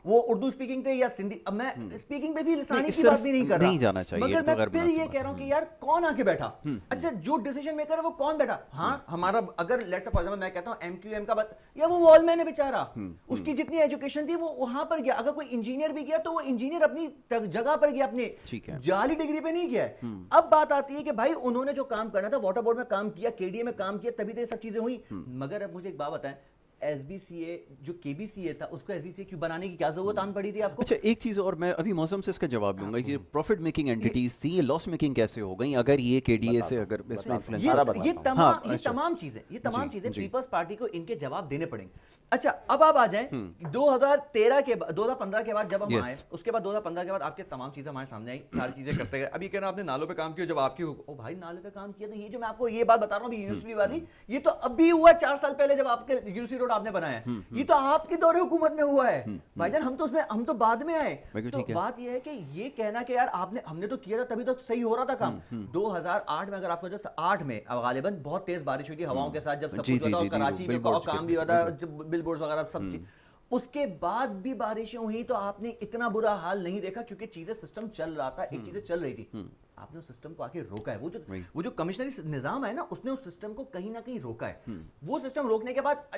وہ اردو اسپیکنگ تھے یا سندھی. اب میں اسپیکنگ پہ بھی لسانی کی بات بھی نہیں کر رہا, مگر میں پھر یہ کہہ رہا ہوں کہ یار کون آ کے بیٹھا. اچھا جو ڈیسیژن میکر ہے وہ کون بیٹھا. ہاں ہمارا اگر لیٹس فار ایگزامپل میں کہتا ہوں ایم کیو ایم کا, یا وہ وال مین ہے بیچارہ, اس کی جتنی ایجوکیشن تھی وہ وہاں پر گیا. اگر کوئی انجینئر بھی گیا تو وہ انجینئر اپنی جگہ پر گیا, اپنے جعلی ڈگری پہ نہیں گیا ہے. اب بات آتی ہے کہ بھائی انہوں نے جو کام کرنا تھا واٹر بورڈ میں کام کیا, کے ڈی اے میں کام کیا, تبھی تو یہ سب چیزیں ہوئی. مگر اب مجھے ایک بات بتائیں, ایس بی سی اے جو کے بی سی اے تھا, اس کو ایس بی سی اے کیوں بنانے کی کیا ضرورت آن پڑی تھی آپ کو؟ اچھا ایک چیز اور, میں ابھی موسم سے اس کا جواب لوں گا. یہ پروفٹ میکنگ اینٹیز تھیں, یہ لاس میکنگ کیسے ہو گئیں اگر یہ کے ڈی اے سے اگر اس میں انفلوئنس, یہ تمام چیزیں پیپلز پارٹی کو ان کے جواب دینے پڑیں گے. اچھا اب آپ آ جائیں 2013 کے 2015 کے بعد جب ہم آئے, اس کے بعد 2015 کے بعد آپ کے تمام چیزیں ہمارے سامنے آئی, ساری چیزیں کرتے گئے. ابھی کہنا آپ نے نالوں پہ کام کیا, جب آپ کی او بھائی نالوں پہ کام کیا, تو یہ جو میں آپ کو یہ بات بتا رہا ہوں یونیورسٹی والی, یہ تو ابھی ہوا 4 سال پہلے جب آپ کے یونیورسٹی روڈ آپ نے بنایا ہے. یہ تو آپ کی دور حکومت میں ہوا ہے بھائی جان, ہم تو بعد میں آئے. تو بات یہ ہے کہ یہ کہنا کہ یار آپ نے, ہم نے تو کیا تھا تبھی تو صحیح ہو رہا تھا کام. 2008 میں اگر آپ کو 8 میں غالباً بہت تیز بارش ہوئی تھی ہواؤں کے ساتھ, جب سب کچھ ہوا تھا, کراچی میں کام بھی ہوا تھا, بل بورڈز وغیرہ سب چیز. اس کے بعد بھی بارشیں ہوئی تو آپ نے اتنا برا حال نہیں دیکھا, کیونکہ چیزیں سسٹم چل رہا تھا, ایک چیزیں چل رہی تھی. آپ نے اس سسٹم کو آ کے روکا ہے. وہ جو کمشنری نظام ہے نا, اس نے اس سسٹم کو کہیں نہ کہیں روکا ہے. وہ سسٹم روکنے کے بعد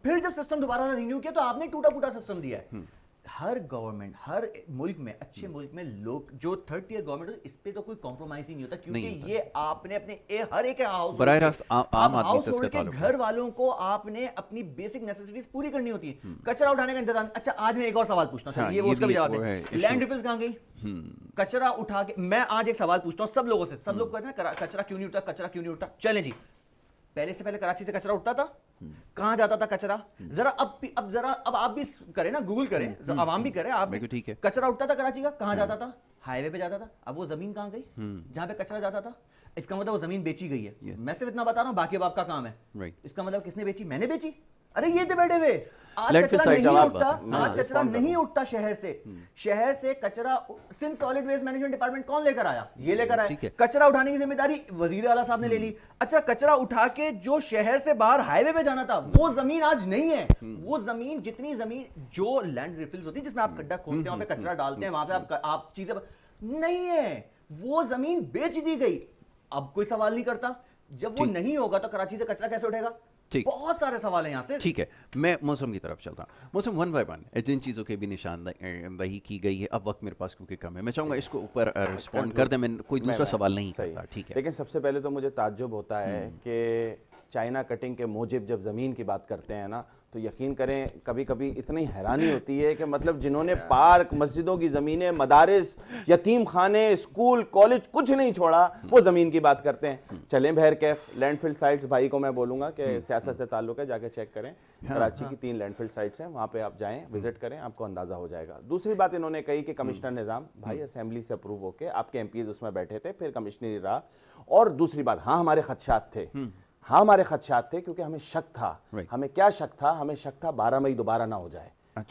پھر جب سسٹم دوبارہ رینیو کیا تو آپ نے ٹوٹا پھوٹا سسٹم دیا ہے. ہر گورنمنٹ ہر ملک میں اچھے ملک میں لوگ جو تھرڈ ٹیئر گورنمنٹ اس پہ تو کوئی کمپرومائز ہی نہیں ہوتا کیونکہ یہ آپ نے اپنے ہر ایک براہ راست عام آدمی سے اس کا تعلق گھر والوں کو آپ نے اپنی بیسک نیسیسٹیز پوری کرنی ہوتی ہے. کچرا اٹھانے کا انتظام. اچھا آج میں ایک اور سوال پوچھنا چاہیے وہ اس کا بھی جواب دیں. لینڈ ریفلز کہاں گئی؟ کچرا اٹھا کے میں آج ایک سوال پوچھتا ہوں سب لوگوں سے. سب لوگ کہتے ہیں کچرا کیوں نہیں اٹھتا, کچرا کیوں نہیں اٹھتا. چلیں جی, پہلے سے پہلے کراچی سے کچرا اٹھتا تھا؟ کہاں جاتا تھا کچرا؟ ذرا اب آپ بھی کریں نا, گوگل کریں, عوام بھی کریں. آپ کچرا اٹھتا تھا کراچی کا, کہاں جاتا تھا؟ ہائی وے پہ جاتا تھا. اب وہ زمین کہاں گئی جہاں پہ کچرا جاتا تھا؟ اس کا مطلب وہ زمین بیچی گئی ہے. میں صرف اتنا بتا رہا ہوں, باقی اب آپ کا کام ہے. اس کا مطلب کس نے بیچی؟ میں نے بیچی. ارے یہ تھے بیٹھے ہوئے. آج کچرا نہیں اٹھتا شہر سے. شہر سے کچرا Sindh solid waste management department کون لے کر آیا؟ یہ لے کر آیا. کچرا اٹھانے کی ذمہ داری وزیر اعلیٰ صاحب نے لے لی. اچھا کچرا اٹھا کے جو شہر سے باہر ہائی وے پہ جانا تھا وہ زمین آج نہیں ہے. وہ زمین جتنی زمین جو لینڈ ریفلز ہوتی ہے جس میں آپ گڈھا کھودتے ہیں وہاں پہ کچرا ڈالتے ہیں, وہاں پہ آپ چیزیں نہیں ہے, وہ زمین بیچ دی گئی. اب کوئی سوال نہیں کرتا. جب وہ نہیں ہوگا تو کراچی سے کچرا کیسے اٹھے گا؟ بہت سارے سوال ہیں یہاں سے. ٹھیک ہے, میں موسم کی طرف چلتا ہوں. موسم 1 by 1 جن چیزوں کی بھی نشاندہی کی گئی ہے. اب وقت میرے پاس کیونکہ کم ہے, میں چاہوں گا اس کو اوپر رسپونڈ کر دیں. میں کوئی دوسرا سوال نہیں کرتا. ٹھیک ہے, لیکن سب سے پہلے تو مجھے تعجب ہوتا ہے کہ چائنا کٹنگ کے موجب جب زمین کی بات کرتے ہیں نا تو یقین کریں کبھی کبھی اتنی حیرانی ہوتی ہے کہ مطلب جنہوں نے پارک, مسجدوں کی زمینیں, مدارس, یتیم خانے, اسکول, کالج کچھ نہیں چھوڑا, وہ زمین کی بات کرتے ہیں. چلیں بہر کیف لینڈ فل سائٹس, بھائی کو میں بولوں گا کہ سیاست سے تعلق ہے, جا کے چیک کریں. کراچی کی 3 لینڈ فل سائٹس ہیں, وہاں پہ آپ جائیں, وزٹ کریں, آپ کو اندازہ ہو جائے گا. دوسری بات انہوں نے کہی کہ کمشنر نظام, بھائی اسمبلی سے اپروو ہو کے آپ کے ایم پیز اس میں بیٹھے تھے, پھر کمشنری رہا. اور دوسری بات, ہاں ہمارے خدشات تھے, ہاں ہمارے خدشات تھے کیونکہ ہمیں شک تھا. ہمیں کیا شک تھا؟ ہمیں شک تھا 12 مئی دوبارہ نہ ہو جائے.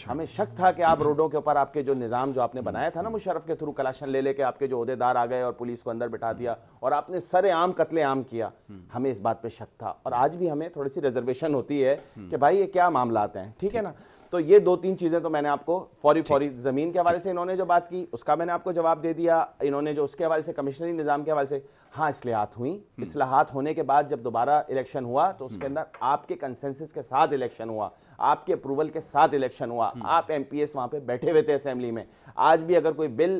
ہمیں شک تھا کہ آپ روڈوں کے اوپر آپ کے جو نظام جو آپ نے بنایا تھا نا مشرف کے تھرو, کلاشن لے کے آپ کے جو عہدیدار آ گئے اور پولیس کو اندر بٹھا دیا اور آپ نے سر عام قتل عام کیا, ہمیں اس بات پہ شک تھا. اور آج بھی ہمیں تھوڑی سی ریزرویشن ہوتی ہے کہ بھائی یہ کیا معاملات ہیں. ٹھیک ہے نا, تو یہ 2-3 چیزیں تو میں نے آپ کو فوری زمین کے حوالے سے انہوں نے جو بات کی اس کا میں نے آپ کو جواب دے دیا. انہوں نے جو اس کے حوالے سے کمشنری نظام کے حوالے سے, ہاں اصلاحات ہوئیں. اصلاحات ہونے کے بعد جب دوبارہ الیکشن ہوا تو اس کے اندر آپ کے کنسنسس کے ساتھ الیکشن ہوا, آپ کے اپروول کے ساتھ الیکشن ہوا. آپ ایم پی ایس وہاں پہ بیٹھے ہوئے تھے اسمبلی میں. آج بھی اگر کوئی بل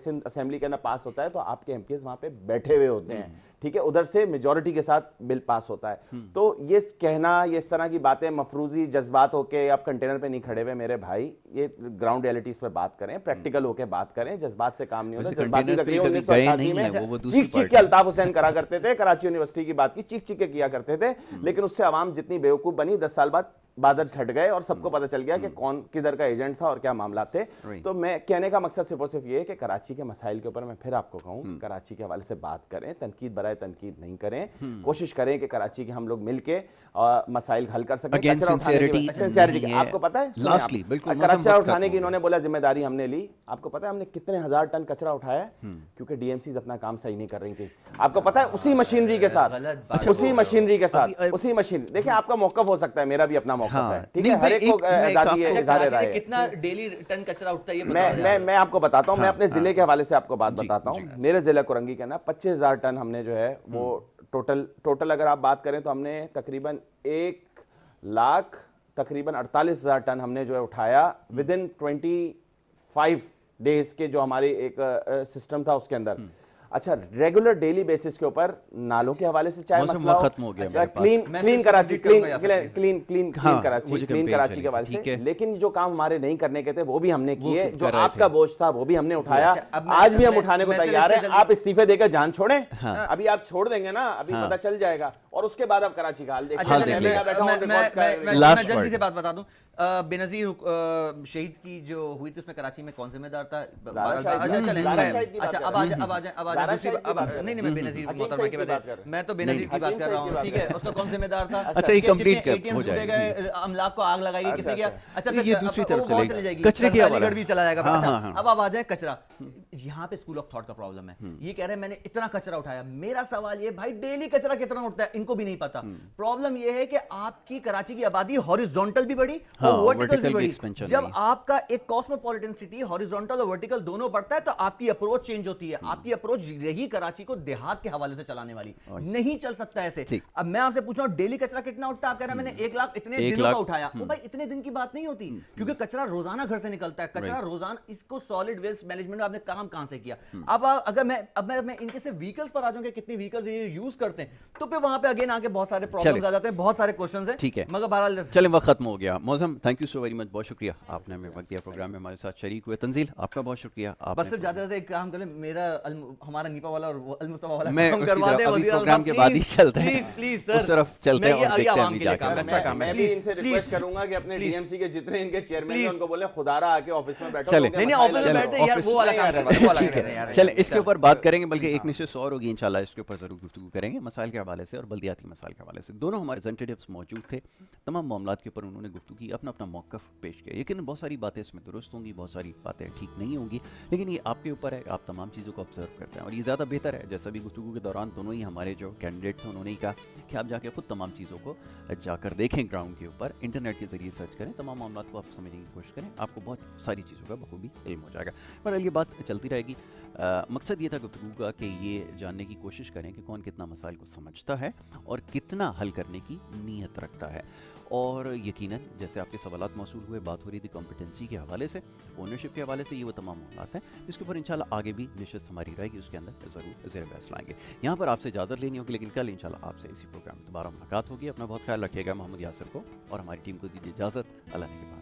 سندھ اسمبلی کے اندر پاس ہوتا ہے تو آپ کے ایم پی ایس وہاں پہ بیٹھے ہوئے ہوتے ہیں. ٹھیک ہے, ادھر سے میجورٹی کے ساتھ بل پاس ہوتا ہے. تو یہ کہنا, یہ اس طرح کی باتیں مفروضی جذبات ہو کے آپ کنٹینر پہ نہیں کھڑے ہوئے میرے بھائی, یہ گراؤنڈ ریئلٹیز پہ بات کریں, پریکٹیکل ہو کے بات کریں. جذبات سے کام نہیں ہوتا. جذباتی تقریر 1988 میں چیخ کے الطاف حسین کرا کرتے تھے, کراچی یونیورسٹی کی بات کی چیخ کے کیا کرتے تھے, لیکن اس سے عوام جتنی بیوقوف بنی 10 سال بعد بادل چھٹ گئے اور سب کو پتہ چل گیا کہ کون کدھر کا ایجنٹ تھا اور کیا معاملات تھے. تو میں کہنے کا مقصد صرف اور صرف یہ ہے کہ کراچی کے مسائل کے اوپر میں پھر آپ کو کہوں, کراچی کے حوالے سے بات کریں, تنقید برائے تنقید نہیں کریں. کوشش کریں کہ کراچی کے ہم لوگ مل کے مسائل حل کر سکیں. سنسیئرٹی, آپ کو پتہ ہے کچرا اٹھانے کی انہوں نے بولا ذمہ داری ہم نے لی. آپ کو پتہ ہے ہم نے کتنے ہزار ٹن کچرا اٹھایا ہے کیونکہ ڈی ایم سیز اپنا کام صحیح نہیں کر رہی تھی. آپ کو پتہ ہے اسی مشینری کے ساتھ اسی مشین, دیکھیں آپ کا موقف ہو سکتا ہے, میرا بھی اپنا موقف ہے. ٹھیک ہے, ہر ایک کو آزادی ہے اظہار رائے. کتنا ڈیلی ٹن کچرا اٹھتا ہے یہ میں آپ کو بتاتا ہوں, میں اپنے ضلع کے حوالے سے آپ کو بات بتاتا ہوں. میرے ضلع کرنگی کے نا 25,000 ٹن ہم نے جو ہے وہ ٹوٹل اگر آپ بات کریں تو ہم نے تقریباً 1,48,000 ٹن ہم نے جو ہے اٹھایا ودن 25 ڈیز کے جو ہماری ایک سسٹم تھا اس کے اندر. اچھا, ریگولر ڈیلی بیسس کے اوپر نالوں کے حوالے سے چاہے مسئلہ ختم ہو گیا, کلین کراچی کے حوالے سے, لیکن جو کام ہمارے نہیں کرنے کے تھے وہ بھی ہم نے کیے. جو آپ کا بوجھ تھا وہ بھی ہم نے اٹھایا, آج بھی ہم اٹھانے کو تیار ہیں. آپ استعفے دے کر جان چھوڑیں, ابھی آپ چھوڑ دیں گے نا, ابھی پتہ چل جائے گا, اور اس کے بعد آپ کراچی کا حال دیکھیں. میں جلدی سے بات بتا دوں, بے نظیر شہید کی جو ہوئی تھی اس میں کراچی میں کون ذمہ دار تھا؟ اچھا اب آ نہیں میں بے نظیر محترمہ کے بات, میں تو بے نظیر کی بات کر رہا ہوں. ٹھیک ہے, اس کا کون ذمہ دار تھا؟ اچھا یہ کمپلیٹ ہو جائے گا, املاک کو آگ لگائی گئی, کس نے کیا؟ اچھا یہ دوسری طرف چلے جائے گی, کچرے کی علی گڑھ بھی چلا جائے گا. اب آپ آ جائیں کچرا, یہاں پہ اسکول آف تھاٹ کا پرابلم ہے. یہ کہہ رہے ہیں میں نے اتنا کچرا اٹھایا. میرا سوال یہ بھائی ڈیلی کچرا کتنا اٹھتا ہے ان کو بھی نہیں پتا. پرابلم یہ ہے کہ آپ کی کراچی کی آبادی ہاریزونٹل بھی بڑی اور ورٹیکل بھی بڑی. جب آپ کا ایک کاسموپولیٹن سٹی ہاریزونٹل اور ورٹیکل دونوں بڑھتا ہے تو آپ کی اپروچ چینج ہوتی ہے. آپ کی اپروچ رہی کراچی کو دیہات کے حوالے سے چلانے والی, نہیں چل سکتا ایسے. اب میں آپ سے پوچھ رہا ہوں ڈیلی کچرا کتنا اٹھتا ہے؟ آپ کہہ رہے ہیں میں نے 1 لاکھ اتنے دنوں کا اٹھایا. وہ بھائی اتنے دن کی بات نہیں ہوتی, کیونکہ کچرا روزانہ گھر سے نکلتا ہے. کچرا روزانہ, اس کو سالڈ ویسٹ مینجمنٹ میں آپ نے کام کہاں سے کیا؟ اب اگر میں ان کے سے وہیکلز پر آ جاؤں کہ کتنی وہیکلز یہ یوز کرتے ہیں تو پھر وہاں پہ اگین آ کے بہت سارے پرابلمز آ جاتے ہیں, بہت سارے کوشچنز ہیں. ٹھیک ہے, مگر بہرحال چلیں وقت ختم ہو گیا. Moazzam thank you so very much, بہت شکریہ آپ نے ہمیں وقت دیا, پروگرام میں ہمارے ساتھ شریک ہوئے. تنزیل آپ کا بہت شکریہ. بس صرف زیادہ سے ایک کام کریں, میرا ہمارا نیپا والا اور المصطفیٰ والا میں کام کروا دیں پروگرام کے بعد ہی چلتے ہیں, پلیز اس طرف چلتے ہیں اور دیکھتے ہیں ابھی جا کے. اچھا کام ہے. میں بھی ان سے ریکویسٹ کروں گا کہ اپنے ڈی ایم سی کے جتنے ان کے چیئرمین ہیں ان کو بولیں خدا را آ کے آفس میں بیٹھو. نہیں آفس میں بیٹھے یار, وہ والا کام کروا. چلیں اس کے اوپر بات کریں گے, بلکہ ایک نشست اور ہوگی انشاءاللہ, اس کے اوپر ضرور گفتگو کریں گے مسائل کے حوالے سے اور بلدیاتی مسائل کے حوالے سے. دونوں ہمارے ریپرزینٹیٹیوز موجود تھے, تمام معاملات کے اوپر انہوں نے گفتگو کی, اپنا اپنا موقف پیش کیا. لیکن بہت ساری باتیں اس میں درست ہوں گی, بہت ساری باتیں ٹھیک نہیں ہوں گی, لیکن یہ آپ کے اوپر ہے, آپ تمام چیزوں کو آبزرو کرتے ہیں اور یہ زیادہ بہتر ہے. جیسا بھی گفتگو کے دوران دونوں ہی ہمارے جو کینڈیڈیٹ تھے انہوں نے ہی کہا کہ آپ جا کے خود تمام چیزوں کو جا کر دیکھیں, گراؤنڈ کے اوپر انٹرنیٹ کے ذریعے سرچ کریں, تمام معاملات کو آپ سمجھنے کی کوشش کریں, آپ کو بہت ساری چیزوں کا بخوبی علم ہو جائے گا. پر یہ بات چلتی رہے گی. مقصد یہ تھا گفتگو کا کہ یہ جاننے کی کوشش کریں کہ کون کتنا مسائل کو سمجھتا ہے اور کتنا حل کرنے کی نیت رکھتا ہے. اور یقیناً جیسے آپ کے سوالات موصول ہوئے, بات ہو رہی تھی کمپٹنسی کے حوالے سے, اونرشپ کے حوالے سے, یہ وہ تمام معاملات ہیں جس کے اوپر انشاءاللہ آگے بھی نشست ہماری رہے گی, اس کے اندر ضرور زیر بحث لائیں گے. یہاں پر آپ سے اجازت لینی ہوگی, لیکن کل انشاءاللہ آپ سے اسی پروگرام میں دوبارہ ملاقات ہوگی. اپنا بہت خیال رکھیے گا. محمد یاسر کو اور ہماری ٹیم کو دیجیے اجازت. اللہ نے